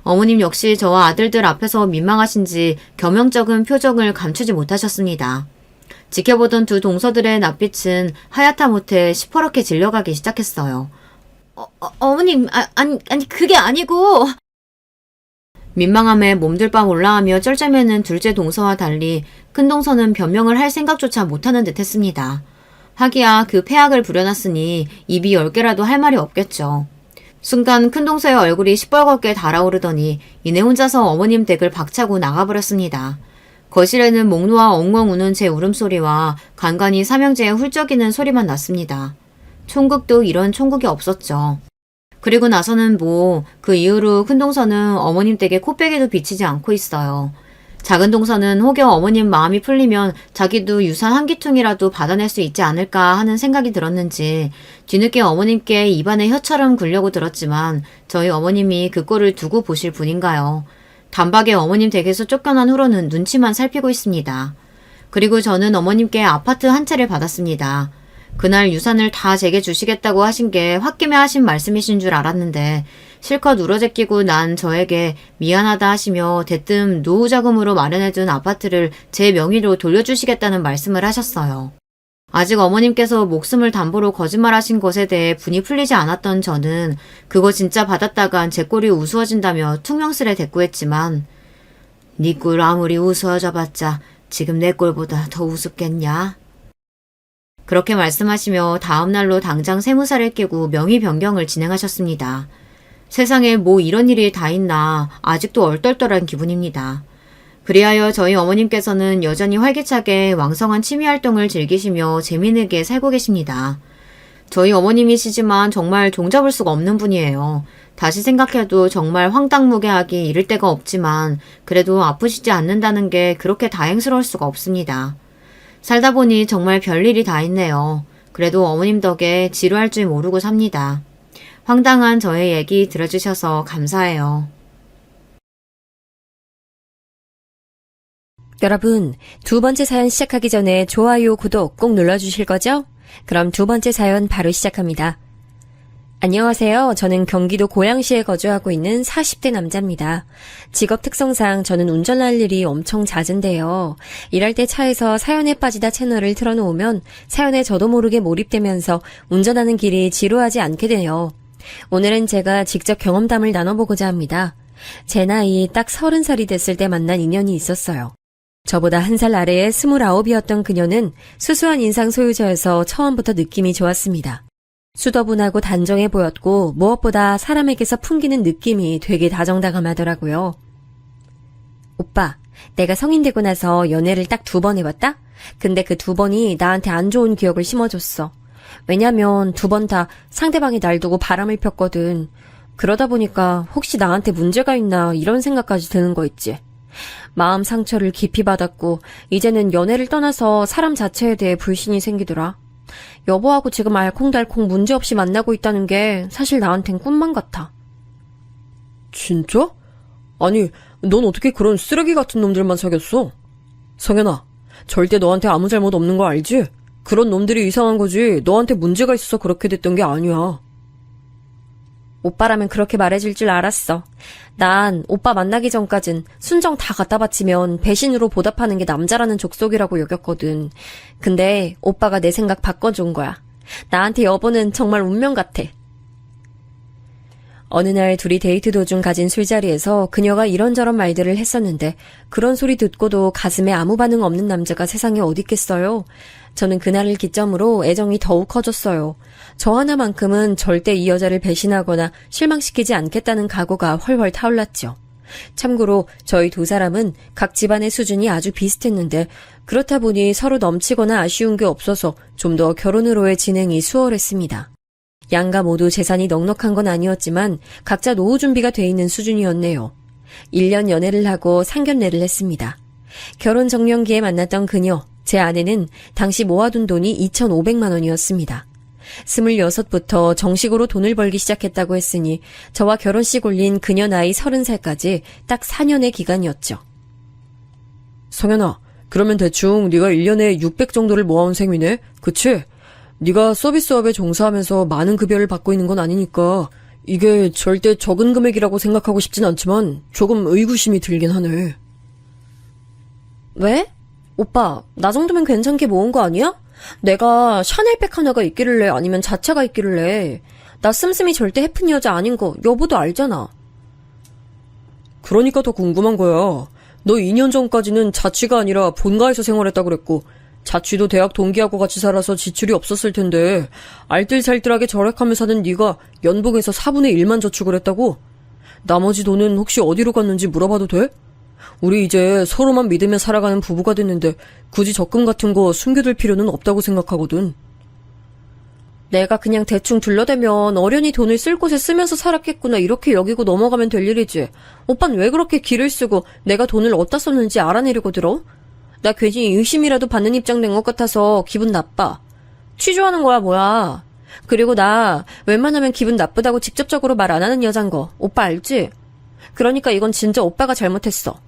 어머님 역시 저와 아들들 앞에서 민망하신지 겸용적인 표정을 감추지 못하셨습니다. 지켜보던 두 동서들의 낯빛은 하얗다 못해 시퍼렇게 질려가기 시작했어요. 어머님, 아니 그게 아니고... 민망함에 몸둘바 올라하며 쩔쩔매는 둘째 동서와 달리 큰 동서는 변명을 할 생각조차 못하는 듯 했습니다. 하기야 그 폐악을 부려놨으니 입이 10개라도 할 말이 없겠죠. 순간 큰 동서의 얼굴이 시뻘겋게 달아오르더니 이내 혼자서 어머님 댁을 박차고 나가버렸습니다. 거실에는 목 놓아 엉엉 우는 제 울음소리와 간간히 삼형제의 훌쩍이는 소리만 났습니다. 총극도 이런 총극이 없었죠. 그리고 나서는 그 이후로 큰 동서는 어머님 댁에 코빼기도 비치지 않고 있어요. 작은 동서는 혹여 어머님 마음이 풀리면 자기도 유산 한 귀퉁이라도 받아낼 수 있지 않을까 하는 생각이 들었는지 뒤늦게 어머님께 입안에 혀처럼 굴려고 들었지만 저희 어머님이 그 꼴을 두고 보실 분인가요. 단박에 어머님 댁에서 쫓겨난 후로는 눈치만 살피고 있습니다. 그리고 저는 어머님께 아파트 한 채를 받았습니다. 그날 유산을 다 제게 주시겠다고 하신 게 홧김에 하신 말씀이신 줄 알았는데 실컷 울어제끼고 난 저에게 미안하다 하시며 대뜸 노후자금으로 마련해둔 아파트를 제 명의로 돌려주시겠다는 말씀을 하셨어요. 아직 어머님께서 목숨을 담보로 거짓말하신 것에 대해 분이 풀리지 않았던 저는 그거 진짜 받았다간 제 꼴이 우스워진다며 퉁명스레 대꾸했지만 네 꼴 아무리 우스워져봤자 지금 내 꼴보다 더 우습겠냐? 그렇게 말씀하시며 다음날로 당장 세무사를 깨고 명의 변경을 진행하셨습니다. 세상에 이런 일이 다 있나 아직도 얼떨떨한 기분입니다. 그리하여 저희 어머님께서는 여전히 활기차게 왕성한 취미활동을 즐기시며 재미있게 살고 계십니다. 저희 어머님이시지만 정말 종잡을 수가 없는 분이에요. 다시 생각해도 정말 황당무계하기 이를 데가 없지만 그래도 아프시지 않는다는 게 그렇게 다행스러울 수가 없습니다. 살다 보니 정말 별일이 다 있네요. 그래도 어머님 덕에 지루할 줄 모르고 삽니다. 황당한 저의 얘기 들어주셔서 감사해요. 여러분, 두 번째 사연 시작하기 전에 좋아요, 구독 꼭 눌러주실 거죠? 그럼 두 번째 사연 바로 시작합니다. 안녕하세요. 저는 경기도 고양시에 거주하고 있는 40대 남자입니다. 직업 특성상 저는 운전할 일이 엄청 잦은데요. 일할 때 차에서 사연에 빠지다 채널을 틀어놓으면 사연에 저도 모르게 몰입되면서 운전하는 길이 지루하지 않게 돼요. 오늘은 제가 직접 경험담을 나눠보고자 합니다. 제 나이 딱 30살이 됐을 때 만난 인연이 있었어요. 저보다 한 살 아래의 29이었던 그녀는 수수한 인상 소유자여서 처음부터 느낌이 좋았습니다. 수더분하고 단정해 보였고 무엇보다 사람에게서 풍기는 느낌이 되게 다정다감하더라고요. 오빠, 내가 성인 되고 나서 연애를 딱 2번 해봤다? 근데 그 2번이 나한테 안 좋은 기억을 심어줬어. 왜냐면 2번 다 상대방이 날 두고 바람을 폈거든. 그러다 보니까 혹시 나한테 문제가 있나 이런 생각까지 드는 거 있지. 마음 상처를 깊이 받았고 이제는 연애를 떠나서 사람 자체에 대해 불신이 생기더라. 여보하고 지금 알콩달콩 문제없이 만나고 있다는 게 사실 나한텐 꿈만 같아. 진짜? 아니, 넌 어떻게 그런 쓰레기 같은 놈들만 사귀었어? 성현아, 절대 너한테 아무 잘못 없는 거 알지? 그런 놈들이 이상한 거지 너한테 문제가 있어서 그렇게 됐던 게 아니야. 오빠라면 그렇게 말해줄 줄 알았어. 난 오빠 만나기 전까진 순정 다 갖다 바치면 배신으로 보답하는 게 남자라는 족속이라고 여겼거든. 근데 오빠가 내 생각 바꿔준 거야. 나한테 여보는 정말 운명 같아. 어느 날 둘이 데이트 도중 가진 술자리에서 그녀가 이런저런 말들을 했었는데 그런 소리 듣고도 가슴에 아무 반응 없는 남자가 세상에 어디 있겠어요? 저는 그날을 기점으로 애정이 더욱 커졌어요. 저 하나만큼은 절대 이 여자를 배신하거나 실망시키지 않겠다는 각오가 훨훨 타올랐죠. 참고로 저희 두 사람은 각 집안의 수준이 아주 비슷했는데 그렇다 보니 서로 넘치거나 아쉬운 게 없어서 좀 더 결혼으로의 진행이 수월했습니다. 양가 모두 재산이 넉넉한 건 아니었지만 각자 노후 준비가 돼 있는 수준이었네요. 1년 연애를 하고 상견례를 했습니다. 결혼 정년기에 만났던 그녀, 제 아내는 당시 모아둔 돈이 2,500만 원이었습니다. 26부터 정식으로 돈을 벌기 시작했다고 했으니 저와 결혼식 올린 그녀 나이 30살까지 딱 4년의 기간이었죠. 성현아, 그러면 대충 네가 1년에 600 정도를 모아온 셈이네. 그치? 네가 서비스업에 종사하면서 많은 급여를 받고 있는 건 아니니까 이게 절대 적은 금액이라고 생각하고 싶진 않지만 조금 의구심이 들긴 하네. 왜? 오빠, 나 정도면 괜찮게 모은 거 아니야? 내가 샤넬백 하나가 있기를래 아니면 자차가 있기를래. 나 씀씀이 절대 해픈 여자 아닌 거 여보도 알잖아. 그러니까 더 궁금한 거야. 너 2년 전까지는 자취가 아니라 본가에서 생활했다 그랬고 자취도 대학 동기하고 같이 살아서 지출이 없었을 텐데 알뜰살뜰하게 절약하며 사는 네가 연봉에서 4분의 1만 저축을 했다고? 나머지 돈은 혹시 어디로 갔는지 물어봐도 돼? 우리 이제 서로만 믿으며 살아가는 부부가 됐는데 굳이 적금 같은 거 숨겨둘 필요는 없다고 생각하거든. 내가 그냥 대충 둘러대면 어련히 돈을 쓸 곳에 쓰면서 살았겠구나 이렇게 여기고 넘어가면 될 일이지. 오빤 왜 그렇게 기를 쓰고 내가 돈을 어디다 썼는지 알아내려고 들어? 나 괜히 의심이라도 받는 입장 된 것 같아서 기분 나빠. 취조하는 거야 뭐야. 그리고 나 웬만하면 기분 나쁘다고 직접적으로 말 안 하는 여잔 거 오빠 알지? 그러니까 이건 진짜 오빠가 잘못했어.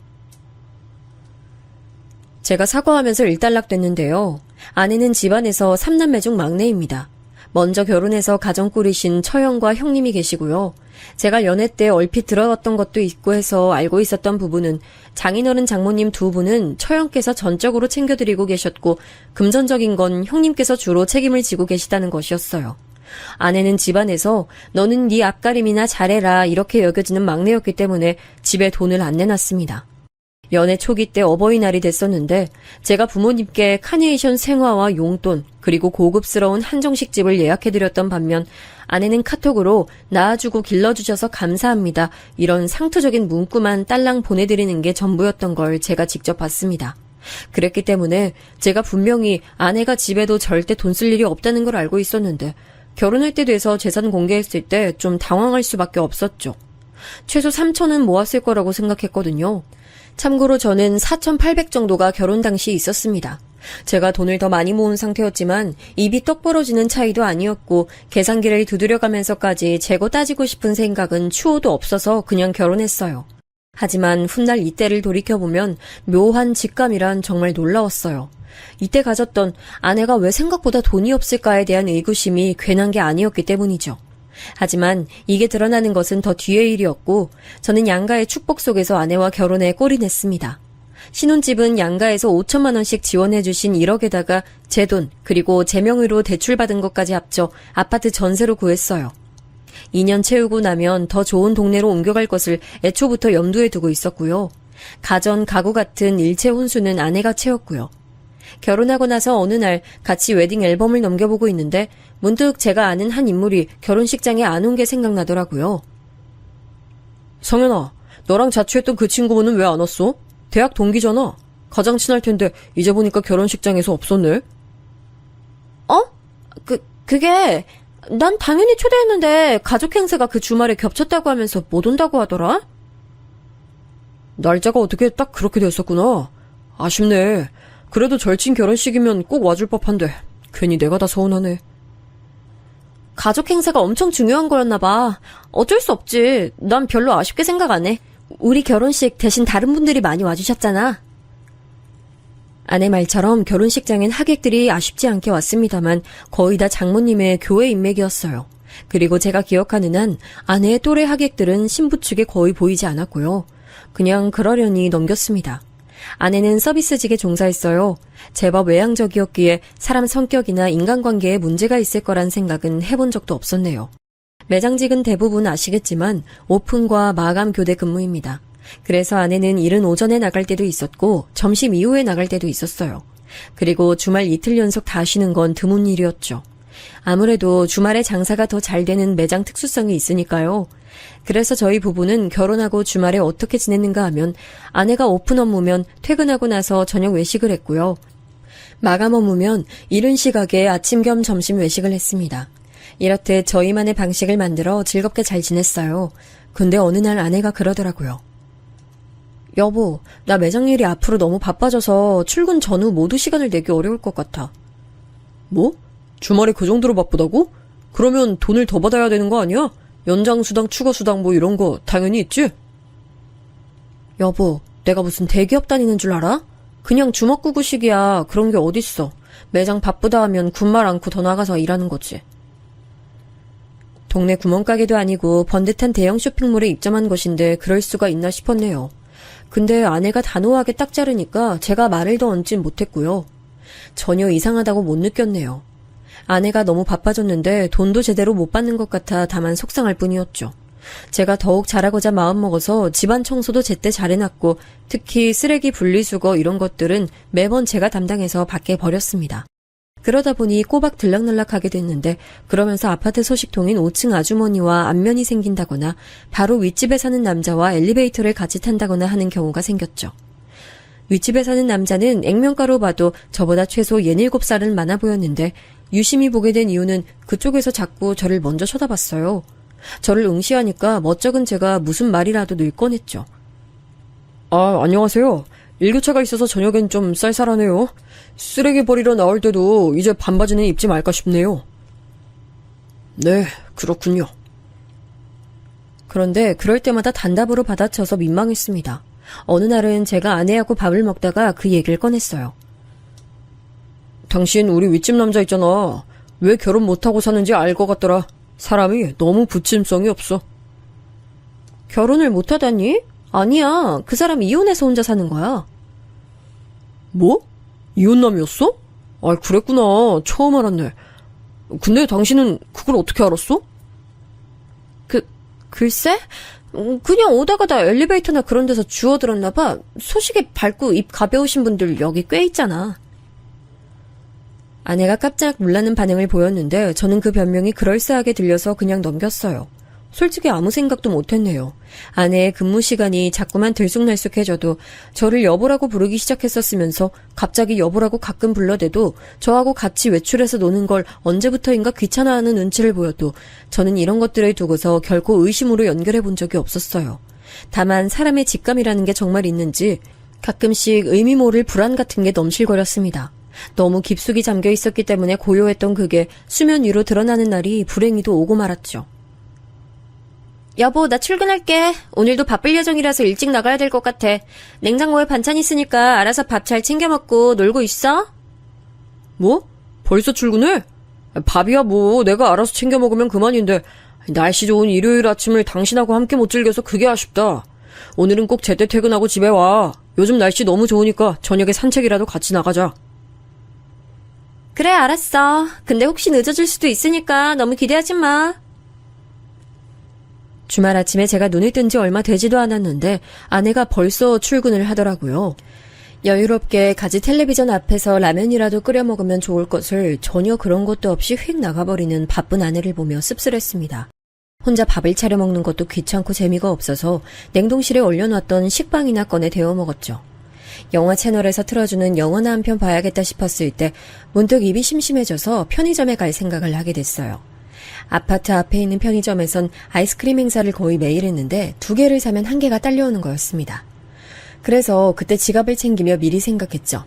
제가 사과하면서 일단락됐는데요. 아내는 집안에서 3남매 중 막내입니다. 먼저 결혼해서 가정 꾸리신 처형과 형님이 계시고요. 제가 연애 때 얼핏 들어봤던 것도 있고 해서 알고 있었던 부분은 장인어른 장모님 두 분은 처형께서 전적으로 챙겨드리고 계셨고 금전적인 건 형님께서 주로 책임을 지고 계시다는 것이었어요. 아내는 집안에서 너는 네 앞가림이나 잘해라 이렇게 여겨지는 막내였기 때문에 집에 돈을 안 내놨습니다. 연애 초기 때 어버이날이 됐었는데 제가 부모님께 카네이션 생화와 용돈 그리고 고급스러운 한정식집을 예약해드렸던 반면 아내는 카톡으로 낳아주고 길러주셔서 감사합니다. 이런 상투적인 문구만 딸랑 보내드리는 게 전부였던 걸 제가 직접 봤습니다. 그랬기 때문에 제가 분명히 아내가 집에도 절대 돈 쓸 일이 없다는 걸 알고 있었는데 결혼할 때 돼서 재산 공개했을 때 좀 당황할 수밖에 없었죠. 최소 3천은 모았을 거라고 생각했거든요. 참고로 저는 4,800 정도가 결혼 당시 있었습니다. 제가 돈을 더 많이 모은 상태였지만 입이 떡 벌어지는 차이도 아니었고 계산기를 두드려가면서까지 재고 따지고 싶은 생각은 추호도 없어서 그냥 결혼했어요. 하지만 훗날 이때를 돌이켜보면 묘한 직감이란 정말 놀라웠어요. 이때 가졌던 아내가 왜 생각보다 돈이 없을까에 대한 의구심이 괜한 게 아니었기 때문이죠. 하지만 이게 드러나는 것은 더 뒤의 일이었고 저는 양가의 축복 속에서 아내와 결혼에 꼴이 냈습니다. 신혼집은 양가에서 5천만 원씩 지원해 주신 1억에다가 제 돈 그리고 제 명의로 대출받은 것까지 합쳐 아파트 전세로 구했어요. 2년 채우고 나면 더 좋은 동네로 옮겨갈 것을 애초부터 염두에 두고 있었고요. 가전, 가구 같은 일체 혼수는 아내가 채웠고요. 결혼하고 나서 어느 날 같이 웨딩 앨범을 넘겨보고 있는데 문득 제가 아는 한 인물이 결혼식장에 안 온 게 생각나더라고요. 성현아, 너랑 자취했던 그 친구분은 왜 안 왔어? 대학 동기잖아. 가장 친할 텐데 이제 보니까 결혼식장에서 없었네. 어? 그게 난 당연히 초대했는데 가족 행사가 그 주말에 겹쳤다고 하면서 못 온다고 하더라? 날짜가 어떻게 딱 그렇게 됐었구나. 아쉽네. 그래도 절친 결혼식이면 꼭 와줄 법한데 괜히 내가 다 서운하네. 가족 행사가 엄청 중요한 거였나 봐. 어쩔 수 없지. 난 별로 아쉽게 생각 안 해. 우리 결혼식 대신 다른 분들이 많이 와주셨잖아. 아내 말처럼 결혼식장엔 하객들이 아쉽지 않게 왔습니다만 거의 다 장모님의 교회 인맥이었어요. 그리고 제가 기억하는 한 아내의 또래 하객들은 신부 측에 거의 보이지 않았고요. 그냥 그러려니 넘겼습니다. 아내는 서비스직에 종사했어요. 제법 외향적이었기에 사람 성격이나 인간관계에 문제가 있을 거란 생각은 해본 적도 없었네요. 매장직은 대부분 아시겠지만 오픈과 마감 교대 근무입니다. 그래서 아내는 이른 오전에 나갈 때도 있었고 점심 이후에 나갈 때도 있었어요. 그리고 주말 이틀 연속 다 쉬는 건 드문 일이었죠. 아무래도 주말에 장사가 더 잘 되는 매장 특수성이 있으니까요. 그래서 저희 부부는 결혼하고 주말에 어떻게 지냈는가 하면 아내가 오픈 업무면 퇴근하고 나서 저녁 외식을 했고요. 마감 업무면 이른 시각에 아침 겸 점심 외식을 했습니다. 이렇듯 저희만의 방식을 만들어 즐겁게 잘 지냈어요. 근데 어느 날 아내가 그러더라고요. 여보, 나 매장 일이 앞으로 너무 바빠져서 출근 전후 모두 시간을 내기 어려울 것 같아. 뭐? 주말에 그 정도로 바쁘다고? 그러면 돈을 더 받아야 되는 거 아니야? 연장수당, 추가수당 뭐 이런 거 당연히 있지? 여보, 내가 무슨 대기업 다니는 줄 알아? 그냥 주먹구구식이야. 그런 게 어딨어. 매장 바쁘다 하면 군말 않고 더 나가서 일하는 거지. 동네 구멍가게도 아니고 번듯한 대형 쇼핑몰에 입점한 곳인데 그럴 수가 있나 싶었네요. 근데 아내가 단호하게 딱 자르니까 제가 말을 더 얹진 못했고요. 전혀 이상하다고 못 느꼈네요. 아내가 너무 바빠졌는데 돈도 제대로 못 받는 것 같아 다만 속상할 뿐이었죠. 제가 더욱 잘하고자 마음먹어서 집안 청소도 제때 잘해놨고 특히 쓰레기 분리수거 이런 것들은 매번 제가 담당해서 밖에 버렸습니다. 그러다 보니 꼬박 들락날락하게 됐는데 그러면서 아파트 소식통인 5층 아주머니와 안면이 생긴다거나 바로 윗집에 사는 남자와 엘리베이터를 같이 탄다거나 하는 경우가 생겼죠. 윗집에 사는 남자는 액면가로 봐도 저보다 최소 67살은 많아 보였는데 유심히 보게 된 이유는 그쪽에서 자꾸 저를 먼저 쳐다봤어요. 저를 응시하니까 멋쩍은 제가 무슨 말이라도 늘 꺼냈죠. 아, 안녕하세요. 일교차가 있어서 저녁엔 좀 쌀쌀하네요. 쓰레기 버리러 나올 때도 이제 반바지는 입지 말까 싶네요. 네, 그렇군요. 그런데 그럴 때마다 단답으로 받아쳐서 민망했습니다. 어느 날은 제가 아내하고 밥을 먹다가 그 얘기를 꺼냈어요. 당신 우리 윗집 남자 있잖아. 왜 결혼 못하고 사는지 알 것 같더라. 사람이 너무 부침성이 없어. 결혼을 못하다니? 아니야. 그 사람 이혼해서 혼자 사는 거야. 뭐? 이혼남이었어? 아, 그랬구나. 처음 알았네. 근데 당신은 그걸 어떻게 알았어? 글쎄? 그냥 오다가다 엘리베이터나 그런 데서 주워들었나 봐. 소식에 밝고 입 가벼우신 분들 여기 꽤 있잖아. 아내가 깜짝 놀라는 반응을 보였는데 저는 그 변명이 그럴싸하게 들려서 그냥 넘겼어요. 솔직히 아무 생각도 못했네요. 아내의 근무 시간이 자꾸만 들쑥날쑥해져도 저를 여보라고 부르기 시작했었으면서 갑자기 여보라고 가끔 불러대도 저하고 같이 외출해서 노는 걸 언제부터인가 귀찮아하는 눈치를 보여도 저는 이런 것들을 두고서 결코 의심으로 연결해 본 적이 없었어요. 다만 사람의 직감이라는 게 정말 있는지 가끔씩 의미 모를 불안 같은 게 넘실거렸습니다. 너무 깊숙이 잠겨 있었기 때문에 고요했던 그게 수면 위로 드러나는 날이 불행히도 오고 말았죠. 여보, 나 출근할게. 오늘도 바쁠 예정이라서 일찍 나가야 될 것 같아. 냉장고에 반찬 있으니까 알아서 밥 잘 챙겨 먹고 놀고 있어? 뭐? 벌써 출근해? 밥이야 뭐 내가 알아서 챙겨 먹으면 그만인데 날씨 좋은 일요일 아침을 당신하고 함께 못 즐겨서 그게 아쉽다. 오늘은 꼭 제때 퇴근하고 집에 와. 요즘 날씨 너무 좋으니까 저녁에 산책이라도 같이 나가자. 그래, 알았어. 근데 혹시 늦어질 수도 있으니까 너무 기대하지 마. 주말 아침에 제가 눈을 뜬 지 얼마 되지도 않았는데 아내가 벌써 출근을 하더라고요. 여유롭게 가지 텔레비전 앞에서 라면이라도 끓여 먹으면 좋을 것을 전혀 그런 것도 없이 휙 나가버리는 바쁜 아내를 보며 씁쓸했습니다. 혼자 밥을 차려 먹는 것도 귀찮고 재미가 없어서 냉동실에 얼려놨던 식빵이나 꺼내 데워 먹었죠. 영화 채널에서 틀어주는 영화나 한 편 봐야겠다 싶었을 때 문득 입이 심심해져서 편의점에 갈 생각을 하게 됐어요. 아파트 앞에 있는 편의점에선 아이스크림 행사를 거의 매일 했는데 2개를 사면 1개가 딸려오는 거였습니다. 그래서 그때 지갑을 챙기며 미리 생각했죠.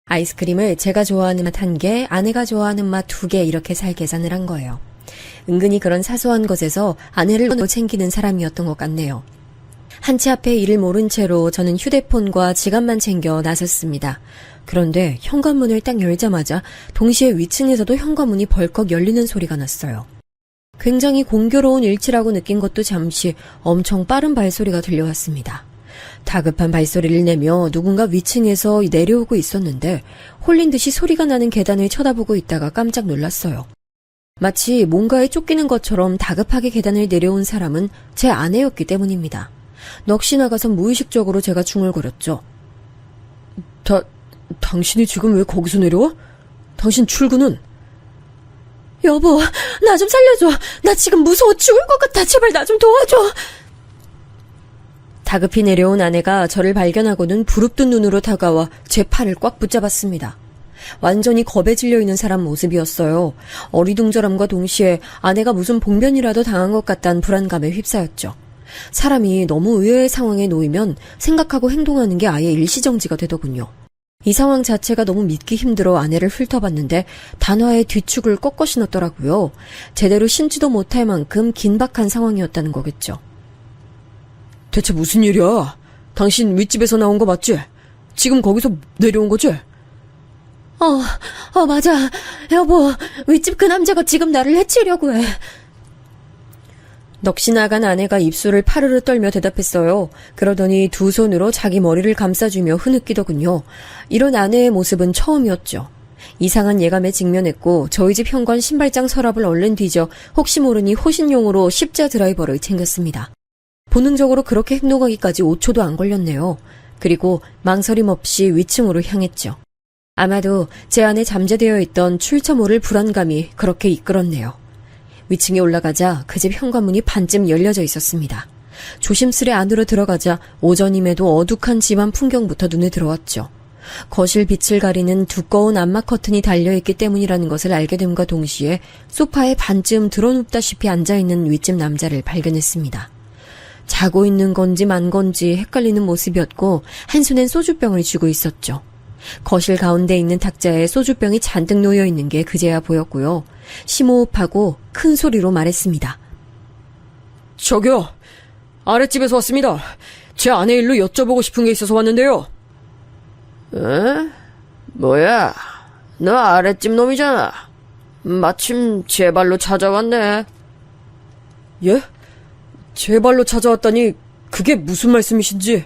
아이스크림을 제가 좋아하는 맛 1개, 아내가 좋아하는 맛 2개 이렇게 살 계산을 한 거예요. 은근히 그런 사소한 것에서 아내를 챙기는 사람이었던 것 같네요. 한치 앞에 일을 모른 채로 저는 휴대폰과 지갑만 챙겨 나섰습니다. 그런데 현관문을 딱 열자마자 동시에 위층에서도 현관문이 벌컥 열리는 소리가 났어요. 굉장히 공교로운 일치라고 느낀 것도 잠시 엄청 빠른 발소리가 들려왔습니다. 다급한 발소리를 내며 누군가 위층에서 내려오고 있었는데 홀린 듯이 소리가 나는 계단을 쳐다보고 있다가 깜짝 놀랐어요. 마치 뭔가에 쫓기는 것처럼 다급하게 계단을 내려온 사람은 제 아내였기 때문입니다. 넋이 나가서 무의식적으로 제가 중얼거렸죠. 당신이 지금 왜 거기서 내려와? 당신 출근은? 여보, 나 좀 살려줘. 나 지금 무서워 죽을 것 같아. 제발 나 좀 도와줘. 다급히 내려온 아내가 저를 발견하고는 부릅뜬 눈으로 다가와 제 팔을 꽉 붙잡았습니다. 완전히 겁에 질려 있는 사람 모습이었어요. 어리둥절함과 동시에 아내가 무슨 봉변이라도 당한 것 같다는 불안감에 휩싸였죠. 사람이 너무 의외의 상황에 놓이면 생각하고 행동하는 게 아예 일시정지가 되더군요. 이 상황 자체가 너무 믿기 힘들어 아내를 훑어봤는데 단화의 뒤축을 꺾어 신었더라고요. 제대로 신지도 못할 만큼 긴박한 상황이었다는 거겠죠. 대체 무슨 일이야? 당신 윗집에서 나온 거 맞지? 지금 거기서 내려온 거지? 맞아. 여보, 윗집 그 남자가 지금 나를 해치려고 해. 넋이 나간 아내가 입술을 파르르 떨며 대답했어요. 그러더니 두 손으로 자기 머리를 감싸주며 흐느끼더군요. 이런 아내의 모습은 처음이었죠. 이상한 예감에 직면했고 저희 집 현관 신발장 서랍을 얼른 뒤져 혹시 모르니 호신용으로 십자 드라이버를 챙겼습니다. 본능적으로 그렇게 행동하기까지 5초도 안 걸렸네요. 그리고 망설임 없이 위층으로 향했죠. 아마도 제 안에 잠재되어 있던 출처 모를 불안감이 그렇게 이끌었네요. 위층에 올라가자 그 집 현관문이 반쯤 열려져 있었습니다. 조심스레 안으로 들어가자 오전임에도 어둑한 집안 풍경부터 눈에 들어왔죠. 거실 빛을 가리는 두꺼운 암막 커튼이 달려있기 때문이라는 것을 알게 됨과 동시에 소파에 반쯤 드러눕다시피 앉아있는 윗집 남자를 발견했습니다. 자고 있는 건지 만 건지 헷갈리는 모습이었고 한 손엔 소주병을 쥐고 있었죠. 거실 가운데 있는 탁자에 소주병이 잔뜩 놓여있는 게 그제야 보였고요. 심호흡하고 큰 소리로 말했습니다. 저기요, 아랫집에서 왔습니다. 제 아내 일로 여쭤보고 싶은 게 있어서 왔는데요. 에? 뭐야? 너 아랫집 놈이잖아. 마침 제 발로 찾아왔네. 예? 제 발로 찾아왔다니 그게 무슨 말씀이신지.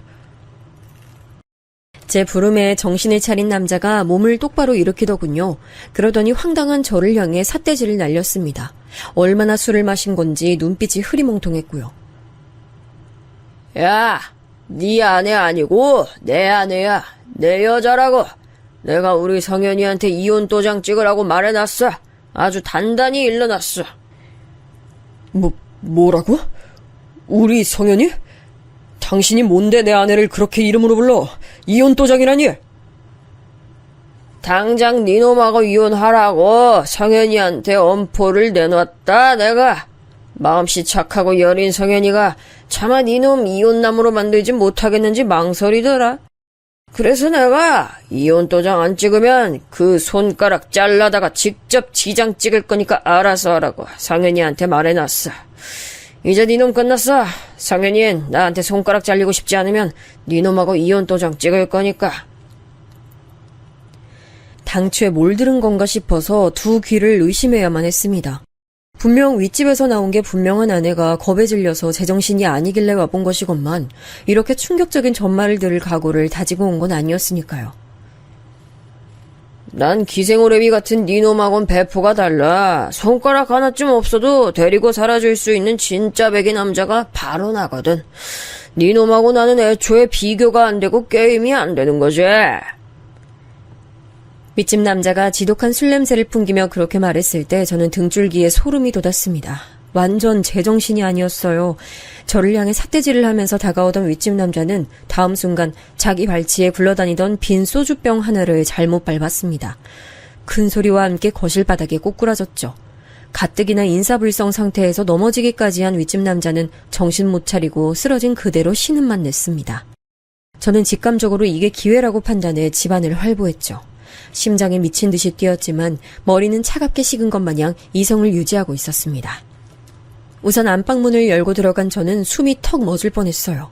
제 부름에 정신을 차린 남자가 몸을 똑바로 일으키더군요. 그러더니 황당한 저를 향해 삿대질을 날렸습니다. 얼마나 술을 마신 건지 눈빛이 흐리멍텅했고요. 야, 네 아내 아니고 내 아내야. 내 여자라고. 내가 우리 성현이한테 이혼 도장 찍으라고 말해놨어. 아주 단단히 일러놨어. 뭐라고? 우리 성현이? 당신이 뭔데 내 아내를 그렇게 이름으로 불러? 이혼 도장이라니? 당장 네 놈하고 이혼하라고 성현이한테 엄포를 내놨다 내가. 마음씨 착하고 여린 성현이가 차마 네 놈 이혼남으로 만들지 못하겠는지 망설이더라. 그래서 내가 이혼 도장 안 찍으면 그 손가락 잘라다가 직접 지장 찍을 거니까 알아서 하라고 성현이한테 말해놨어. 이제 네 놈 끝났어. 성현이는 나한테 손가락 잘리고 싶지 않으면 네 놈하고 이혼 도장 찍을 거니까. 당초에 뭘 들은 건가 싶어서 두 귀를 의심해야만 했습니다. 분명 윗집에서 나온 게 분명한 아내가 겁에 질려서 제정신이 아니길래 와본 것이건만 이렇게 충격적인 전말을 들을 각오를 다지고 온 건 아니었으니까요. 난 기생오래비 같은 네 놈하고는 배포가 달라. 손가락 하나쯤 없어도 데리고 살아줄 수 있는 진짜 백이 남자가 바로 나거든. 네 놈하고 나는 애초에 비교가 안 되고 게임이 안 되는 거지. 윗집 남자가 지독한 술 냄새를 풍기며 그렇게 말했을 때 저는 등줄기에 소름이 돋았습니다. 완전 제정신이 아니었어요. 저를 향해 삿대질을 하면서 다가오던 윗집 남자는 다음 순간 자기 발치에 굴러다니던 빈 소주병 하나를 잘못 밟았습니다. 큰 소리와 함께 거실 바닥에 꼬꾸라졌죠. 가뜩이나 인사불성 상태에서 넘어지기까지 한 윗집 남자는 정신 못 차리고 쓰러진 그대로 신음만 냈습니다. 저는 직감적으로 이게 기회라고 판단해 집안을 활보했죠. 심장이 미친 듯이 뛰었지만 머리는 차갑게 식은 것 마냥 이성을 유지하고 있었습니다. 우선 안방문을 열고 들어간 저는 숨이 턱 멎을 뻔했어요.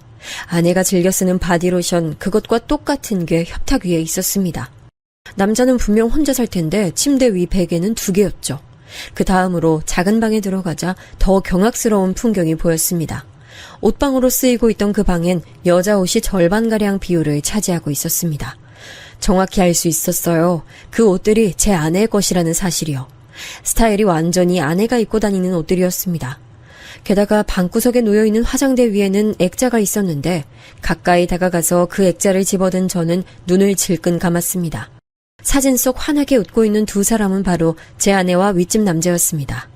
아내가 즐겨 쓰는 바디로션 그것과 똑같은 게 협탁 위에 있었습니다. 남자는 분명 혼자 살 텐데 침대 위 베개는 2개였죠. 그 다음으로 작은 방에 들어가자 더 경악스러운 풍경이 보였습니다. 옷방으로 쓰이고 있던 그 방엔 여자 옷이 절반가량 비율을 차지하고 있었습니다. 정확히 알 수 있었어요. 그 옷들이 제 아내의 것이라는 사실이요. 스타일이 완전히 아내가 입고 다니는 옷들이었습니다. 게다가 방구석에 놓여있는 화장대 위에는 액자가 있었는데 가까이 다가가서 그 액자를 집어든 저는 눈을 질끈 감았습니다. 사진 속 환하게 웃고 있는 두 사람은 바로 제 아내와 윗집 남자였습니다.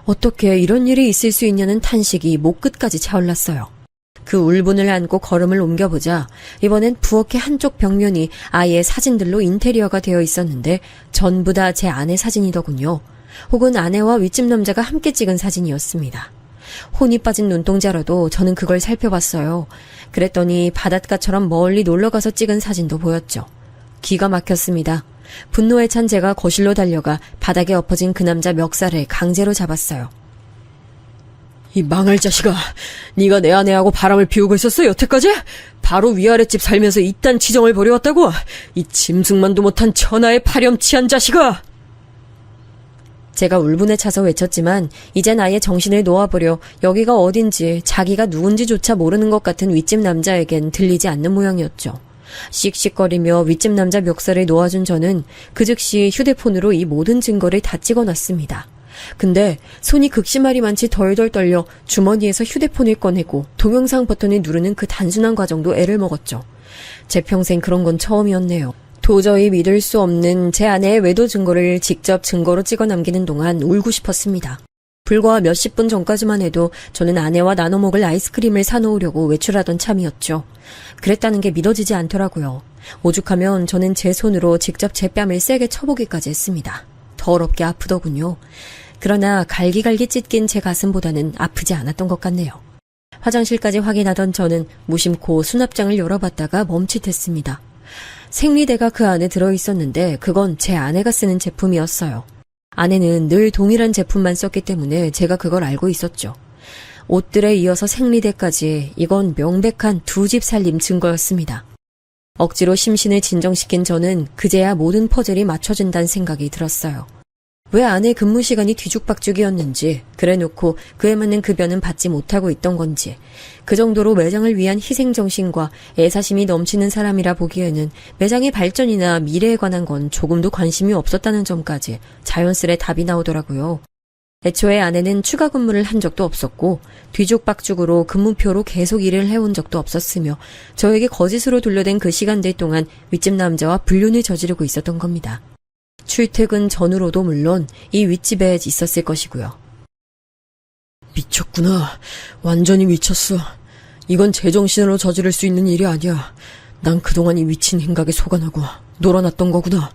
어떻게 이런 일이 있을 수 있냐는 탄식이 목 끝까지 차올랐어요. 그 울분을 안고 걸음을 옮겨보자 이번엔 부엌의 한쪽 벽면이 아예 사진들로 인테리어가 되어 있었는데 전부 다 제 아내 사진이더군요. 혹은 아내와 윗집 남자가 함께 찍은 사진이었습니다. 혼이 빠진 눈동자로도 저는 그걸 살펴봤어요. 그랬더니 바닷가처럼 멀리 놀러가서 찍은 사진도 보였죠. 기가 막혔습니다. 분노에 찬 제가 거실로 달려가 바닥에 엎어진 그 남자 멱살을 강제로 잡았어요. 이 망할 자식아, 네가 내 아내하고 바람을 피우고 있었어 여태까지? 바로 위아랫집 살면서 이딴 지정을 벌여왔다고? 이 짐승만도 못한 천하의 파렴치한 자식아! 제가 울분에 차서 외쳤지만 이젠 아예 정신을 놓아버려 여기가 어딘지 자기가 누군지조차 모르는 것 같은 윗집 남자에겐 들리지 않는 모양이었죠. 씩씩거리며 윗집 남자 멱살을 놓아준 저는 그 즉시 휴대폰으로 이 모든 증거를 다 찍어놨습니다. 근데 손이 극심하리 많지 덜덜 떨려 주머니에서 휴대폰을 꺼내고 동영상 버튼을 누르는 그 단순한 과정도 애를 먹었죠. 제 평생 그런 건 처음이었네요. 도저히 믿을 수 없는 제 아내의 외도 증거를 직접 증거로 찍어 남기는 동안 울고 싶었습니다. 불과 몇십 분 전까지만 해도 저는 아내와 나눠 먹을 아이스크림을 사놓으려고 외출하던 참이었죠. 그랬다는 게 믿어지지 않더라고요. 오죽하면 저는 제 손으로 직접 제 뺨을 세게 쳐보기까지 했습니다. 더럽게 아프더군요. 그러나 갈기갈기 찢긴 제 가슴보다는 아프지 않았던 것 같네요. 화장실까지 확인하던 저는 무심코 수납장을 열어봤다가 멈칫했습니다. 생리대가 그 안에 들어있었는데 그건 제 아내가 쓰는 제품이었어요. 아내는 늘 동일한 제품만 썼기 때문에 제가 그걸 알고 있었죠. 옷들에 이어서 생리대까지 이건 명백한 두 집 살림 증거였습니다. 억지로 심신을 진정시킨 저는 그제야 모든 퍼즐이 맞춰진다는 생각이 들었어요. 왜 아내 근무 시간이 뒤죽박죽이었는지, 그래놓고 그에 맞는 급여는 받지 못하고 있던 건지, 그 정도로 매장을 위한 희생정신과 애사심이 넘치는 사람이라 보기에는 매장의 발전이나 미래에 관한 건 조금도 관심이 없었다는 점까지 자연스레 답이 나오더라고요. 애초에 아내는 추가 근무를 한 적도 없었고 뒤죽박죽으로 근무표로 계속 일을 해온 적도 없었으며 저에게 거짓으로 돌려댄 그 시간들 동안 윗집 남자와 불륜을 저지르고 있었던 겁니다. 출퇴근 전후로도 물론 이 윗집에 있었을 것이고요. 미쳤구나. 완전히 미쳤어. 이건 제정신으로 저지를 수 있는 일이 아니야. 난 그동안 이 미친 행각에 속아나고 놀아놨던 거구나.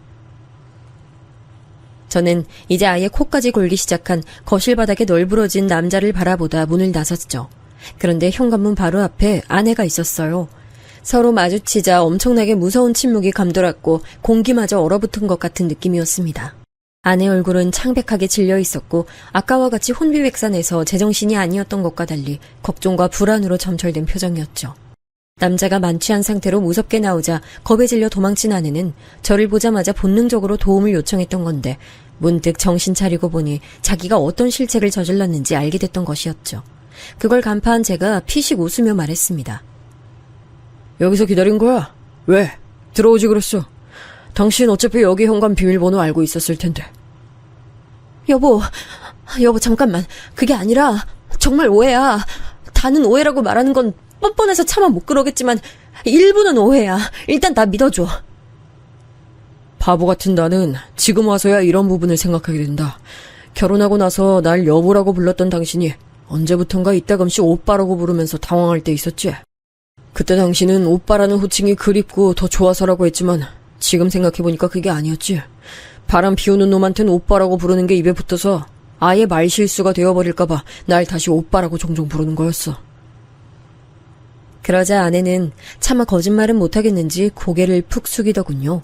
저는 이제 아예 코까지 골기 시작한 거실 바닥에 널브러진 남자를 바라보다 문을 나섰죠. 그런데 현관문 바로 앞에 아내가 있었어요. 서로 마주치자 엄청나게 무서운 침묵이 감돌았고 공기마저 얼어붙은 것 같은 느낌이었습니다. 아내 얼굴은 창백하게 질려 있었고 아까와 같이 혼비백산해서 제정신이 아니었던 것과 달리 걱정과 불안으로 점철된 표정이었죠. 남자가 만취한 상태로 무섭게 나오자 겁에 질려 도망친 아내는 저를 보자마자 본능적으로 도움을 요청했던 건데 문득 정신 차리고 보니 자기가 어떤 실책을 저질렀는지 알게 됐던 것이었죠. 그걸 간파한 제가 피식 웃으며 말했습니다. 여기서 기다린 거야? 왜? 들어오지 그랬어. 당신 어차피 여기 현관 비밀번호 알고 있었을 텐데. 여보 잠깐만. 그게 아니라 정말 오해야. 다는 오해라고 말하는 건 뻔뻔해서 차마 못 그러겠지만 일부는 오해야. 일단 나 믿어줘. 바보 같은 나는 지금 와서야 이런 부분을 생각하게 된다. 결혼하고 나서 날 여보라고 불렀던 당신이 언제부턴가 이따금씩 오빠라고 부르면서 당황할 때 있었지. 그때 당신은 오빠라는 호칭이 그립고 더 좋아서라고 했지만 지금 생각해보니까 그게 아니었지. 바람 피우는 놈한텐 오빠라고 부르는 게 입에 붙어서 아예 말실수가 되어버릴까봐 날 다시 오빠라고 종종 부르는 거였어. 그러자 아내는 차마 거짓말은 못하겠는지 고개를 푹 숙이더군요.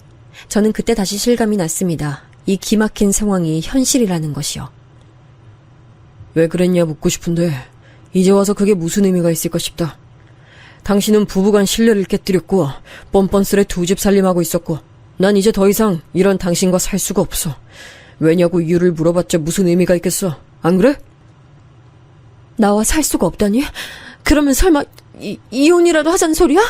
저는 그때 다시 실감이 났습니다. 이 기막힌 상황이 현실이라는 것이요. 왜 그랬냐 묻고 싶은데 이제 와서 그게 무슨 의미가 있을까 싶다. 당신은 부부간 신뢰를 깨뜨렸고 뻔뻔스레 두 집 살림하고 있었고 난 이제 더 이상 이런 당신과 살 수가 없어. 왜냐고 이유를 물어봤자 무슨 의미가 있겠어. 안 그래? 나와 살 수가 없다니? 그러면 설마 이혼이라도 하자는 소리야?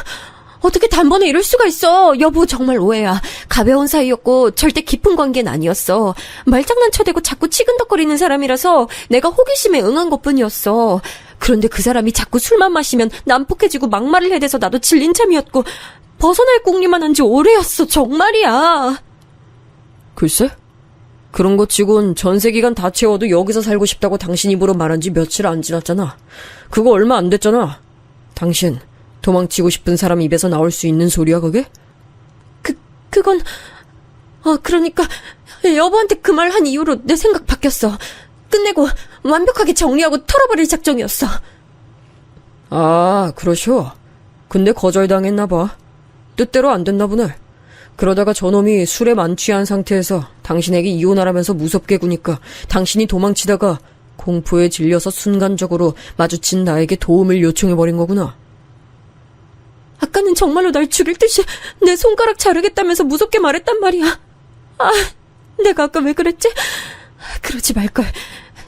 어떻게 단번에 이럴 수가 있어. 여보 정말 오해야. 가벼운 사이였고 절대 깊은 관계는 아니었어. 말장난 쳐대고 자꾸 치근덕거리는 사람이라서 내가 호기심에 응한 것뿐이었어. 그런데 그 사람이 자꾸 술만 마시면 난폭해지고 막말을 해대서 나도 질린 참이었고 벗어날 궁리만 한 지 오래였어. 정말이야. 글쎄? 그런 거 치곤 전세기간 다 채워도 여기서 살고 싶다고 당신 입으로 말한 지 며칠 안 지났잖아. 그거 얼마 안 됐잖아. 당신 도망치고 싶은 사람 입에서 나올 수 있는 소리야 그게? 그건 그러니까 여보한테 그 말 한 이후로 내 생각 바뀌었어. 끝내고 완벽하게 정리하고 털어버릴 작정이었어. 아, 그러셔. 근데 거절당했나 봐. 뜻대로 안 됐나 보네. 그러다가 저놈이 술에 만취한 상태에서 당신에게 이혼하라면서 무섭게 구니까 당신이 도망치다가 공포에 질려서 순간적으로 마주친 나에게 도움을 요청해버린 거구나. 아까는 정말로 날 죽일 듯이 내 손가락 자르겠다면서 무섭게 말했단 말이야. 아, 내가 아까 왜 그랬지? 그러지 말걸.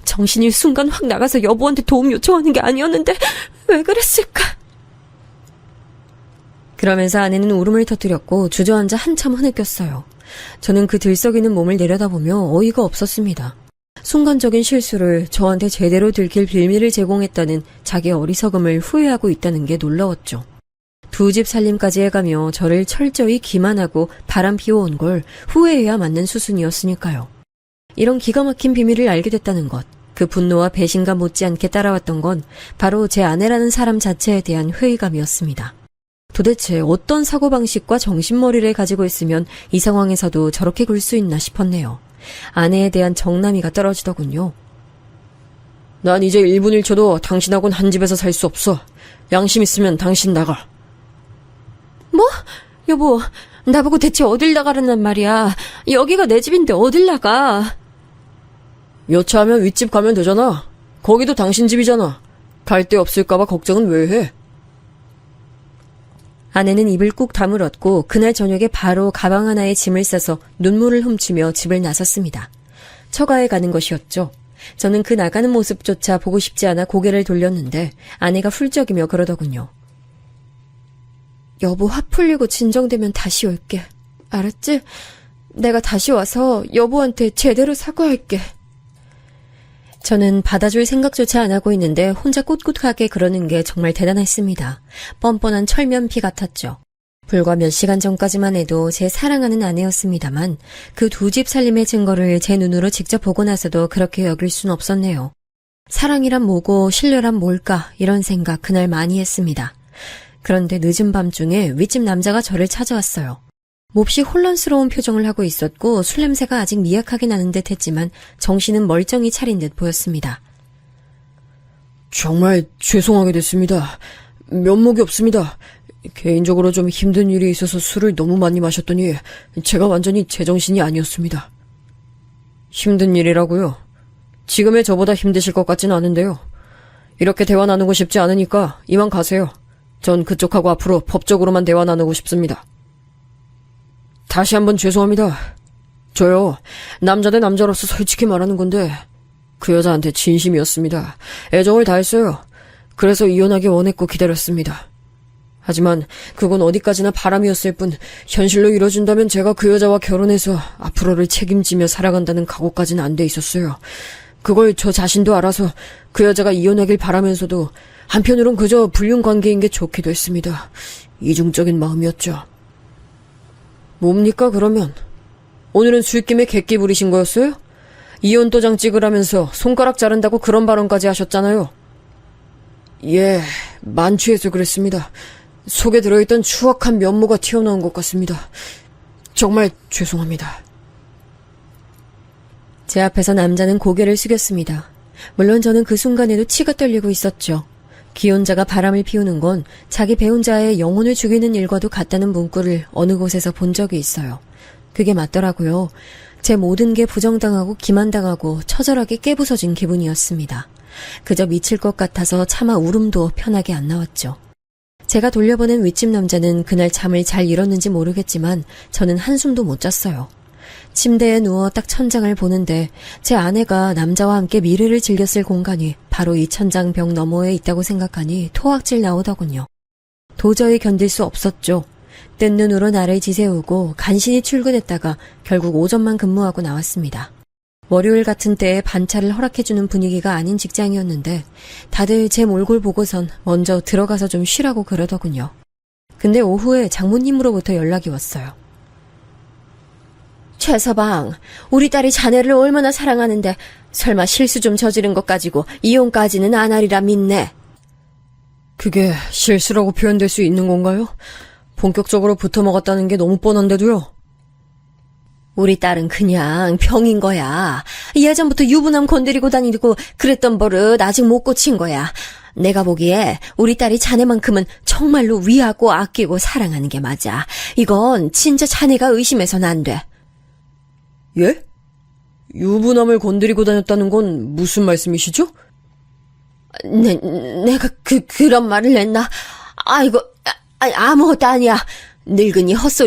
정신이 순간 확 나가서 여보한테 도움 요청하는 게 아니었는데 왜 그랬을까? 그러면서 아내는 울음을 터뜨렸고 주저앉아 한참 흐느꼈어요. 저는 그 들썩이는 몸을 내려다보며 어이가 없었습니다. 순간적인 실수를 저한테 제대로 들킬 빌미를 제공했다는 자기 어리석음을 후회하고 있다는 게 놀라웠죠. 두 집 살림까지 해가며 저를 철저히 기만하고 바람 피워온 걸 후회해야 맞는 수순이었으니까요. 이런 기가 막힌 비밀을 알게 됐다는 것, 그 분노와 배신감 못지않게 따라왔던 건 바로 제 아내라는 사람 자체에 대한 회의감이었습니다. 도대체 어떤 사고방식과 정신머리를 가지고 있으면 이 상황에서도 저렇게 굴 수 있나 싶었네요. 아내에 대한 정남이가 떨어지더군요. 난 이제 1분 1초도 당신하고는 한 집에서 살 수 없어. 양심 있으면 당신 나가. 뭐? 여보, 나보고 대체 어딜 나가라는 말이야. 여기가 내 집인데 어딜 나가. 여차하면 윗집 가면 되잖아. 거기도 당신 집이잖아. 갈 데 없을까봐 걱정은 왜 해? 아내는 입을 꾹 다물었고 그날 저녁에 바로 가방 하나에 짐을 싸서 눈물을 훔치며 집을 나섰습니다. 처가에 가는 것이었죠. 저는 그 나가는 모습조차 보고 싶지 않아 고개를 돌렸는데 아내가 훌쩍이며 그러더군요. 여보 화 풀리고 진정되면 다시 올게. 알았지? 내가 다시 와서 여보한테 제대로 사과할게. 저는 받아줄 생각조차 안 하고 있는데 혼자 꿋꿋하게 그러는 게 정말 대단했습니다. 뻔뻔한 철면피 같았죠. 불과 몇 시간 전까지만 해도 제 사랑하는 아내였습니다만 그 두 집 살림의 증거를 제 눈으로 직접 보고 나서도 그렇게 여길 순 없었네요. 사랑이란 뭐고 신뢰란 뭘까 이런 생각 그날 많이 했습니다. 그런데 늦은 밤중에 윗집 남자가 저를 찾아왔어요. 몹시 혼란스러운 표정을 하고 있었고 술 냄새가 아직 미약하게 나는 듯 했지만 정신은 멀쩡히 차린 듯 보였습니다. 정말 죄송하게 됐습니다. 면목이 없습니다. 개인적으로 좀 힘든 일이 있어서 술을 너무 많이 마셨더니 제가 완전히 제정신이 아니었습니다. 힘든 일이라고요? 지금의 저보다 힘드실 것 같진 않은데요. 이렇게 대화 나누고 싶지 않으니까 이만 가세요. 전 그쪽하고 앞으로 법적으로만 대화 나누고 싶습니다. 다시 한번 죄송합니다. 저요, 남자 대 남자로서 솔직히 말하는 건데 그 여자한테 진심이었습니다. 애정을 다했어요. 그래서 이혼하기 원했고 기다렸습니다. 하지만 그건 어디까지나 바람이었을 뿐 현실로 이뤄진다면 제가 그 여자와 결혼해서 앞으로를 책임지며 살아간다는 각오까지는 안 돼 있었어요. 그걸 저 자신도 알아서 그 여자가 이혼하길 바라면서도 한편으론 그저 불륜관계인 게 좋기도 했습니다. 이중적인 마음이었죠. 뭡니까 그러면? 오늘은 술김에 객기 부리신 거였어요? 이혼 도장 찍으라면서 손가락 자른다고 그런 발언까지 하셨잖아요. 예, 만취해서 그랬습니다. 속에 들어있던 추악한 면모가 튀어나온 것 같습니다. 정말 죄송합니다. 제 앞에서 남자는 고개를 숙였습니다. 물론 저는 그 순간에도 치가 떨리고 있었죠. 기혼자가 바람을 피우는 건 자기 배운자의 영혼을 죽이는 일과도 같다는 문구를 어느 곳에서 본 적이 있어요. 그게 맞더라고요. 제 모든 게 부정당하고 기만당하고 처절하게 깨부서진 기분이었습니다. 그저 미칠 것 같아서 차마 울음도 편하게 안 나왔죠. 제가 돌려보낸 윗집 남자는 그날 잠을 잘 이뤘는지 모르겠지만 저는 한숨도 못 잤어요. 침대에 누워 딱 천장을 보는데 제 아내가 남자와 함께 미래를 즐겼을 공간이 바로 이 천장 벽 너머에 있다고 생각하니 토악질 나오더군요. 도저히 견딜 수 없었죠. 뜬 눈으로 나를 지새우고 간신히 출근했다가 결국 오전만 근무하고 나왔습니다. 월요일 같은 때에 반차를 허락해주는 분위기가 아닌 직장이었는데 다들 제 몰골 보고선 먼저 들어가서 좀 쉬라고 그러더군요. 근데 오후에 장모님으로부터 연락이 왔어요. 최서방, 우리 딸이 자네를 얼마나 사랑하는데 설마 실수 좀 저지른 것 가지고 이혼까지는 안 하리라 믿네. 그게 실수라고 표현될 수 있는 건가요? 본격적으로 붙어먹었다는 게 너무 뻔한데도요. 우리 딸은 그냥 병인 거야. 예전부터 유부남 건드리고 다니고 그랬던 버릇 아직 못 고친 거야. 내가 보기에 우리 딸이 자네만큼은 정말로 위하고 아끼고 사랑하는 게 맞아. 이건 진짜 자네가 의심해서는 안 돼. 예? 유부남을 건드리고 다녔다는 건 무슨 말씀이시죠? 내가 그런 말을 했나? 아이고, 아무것도 아니야. 늙은이 헛소리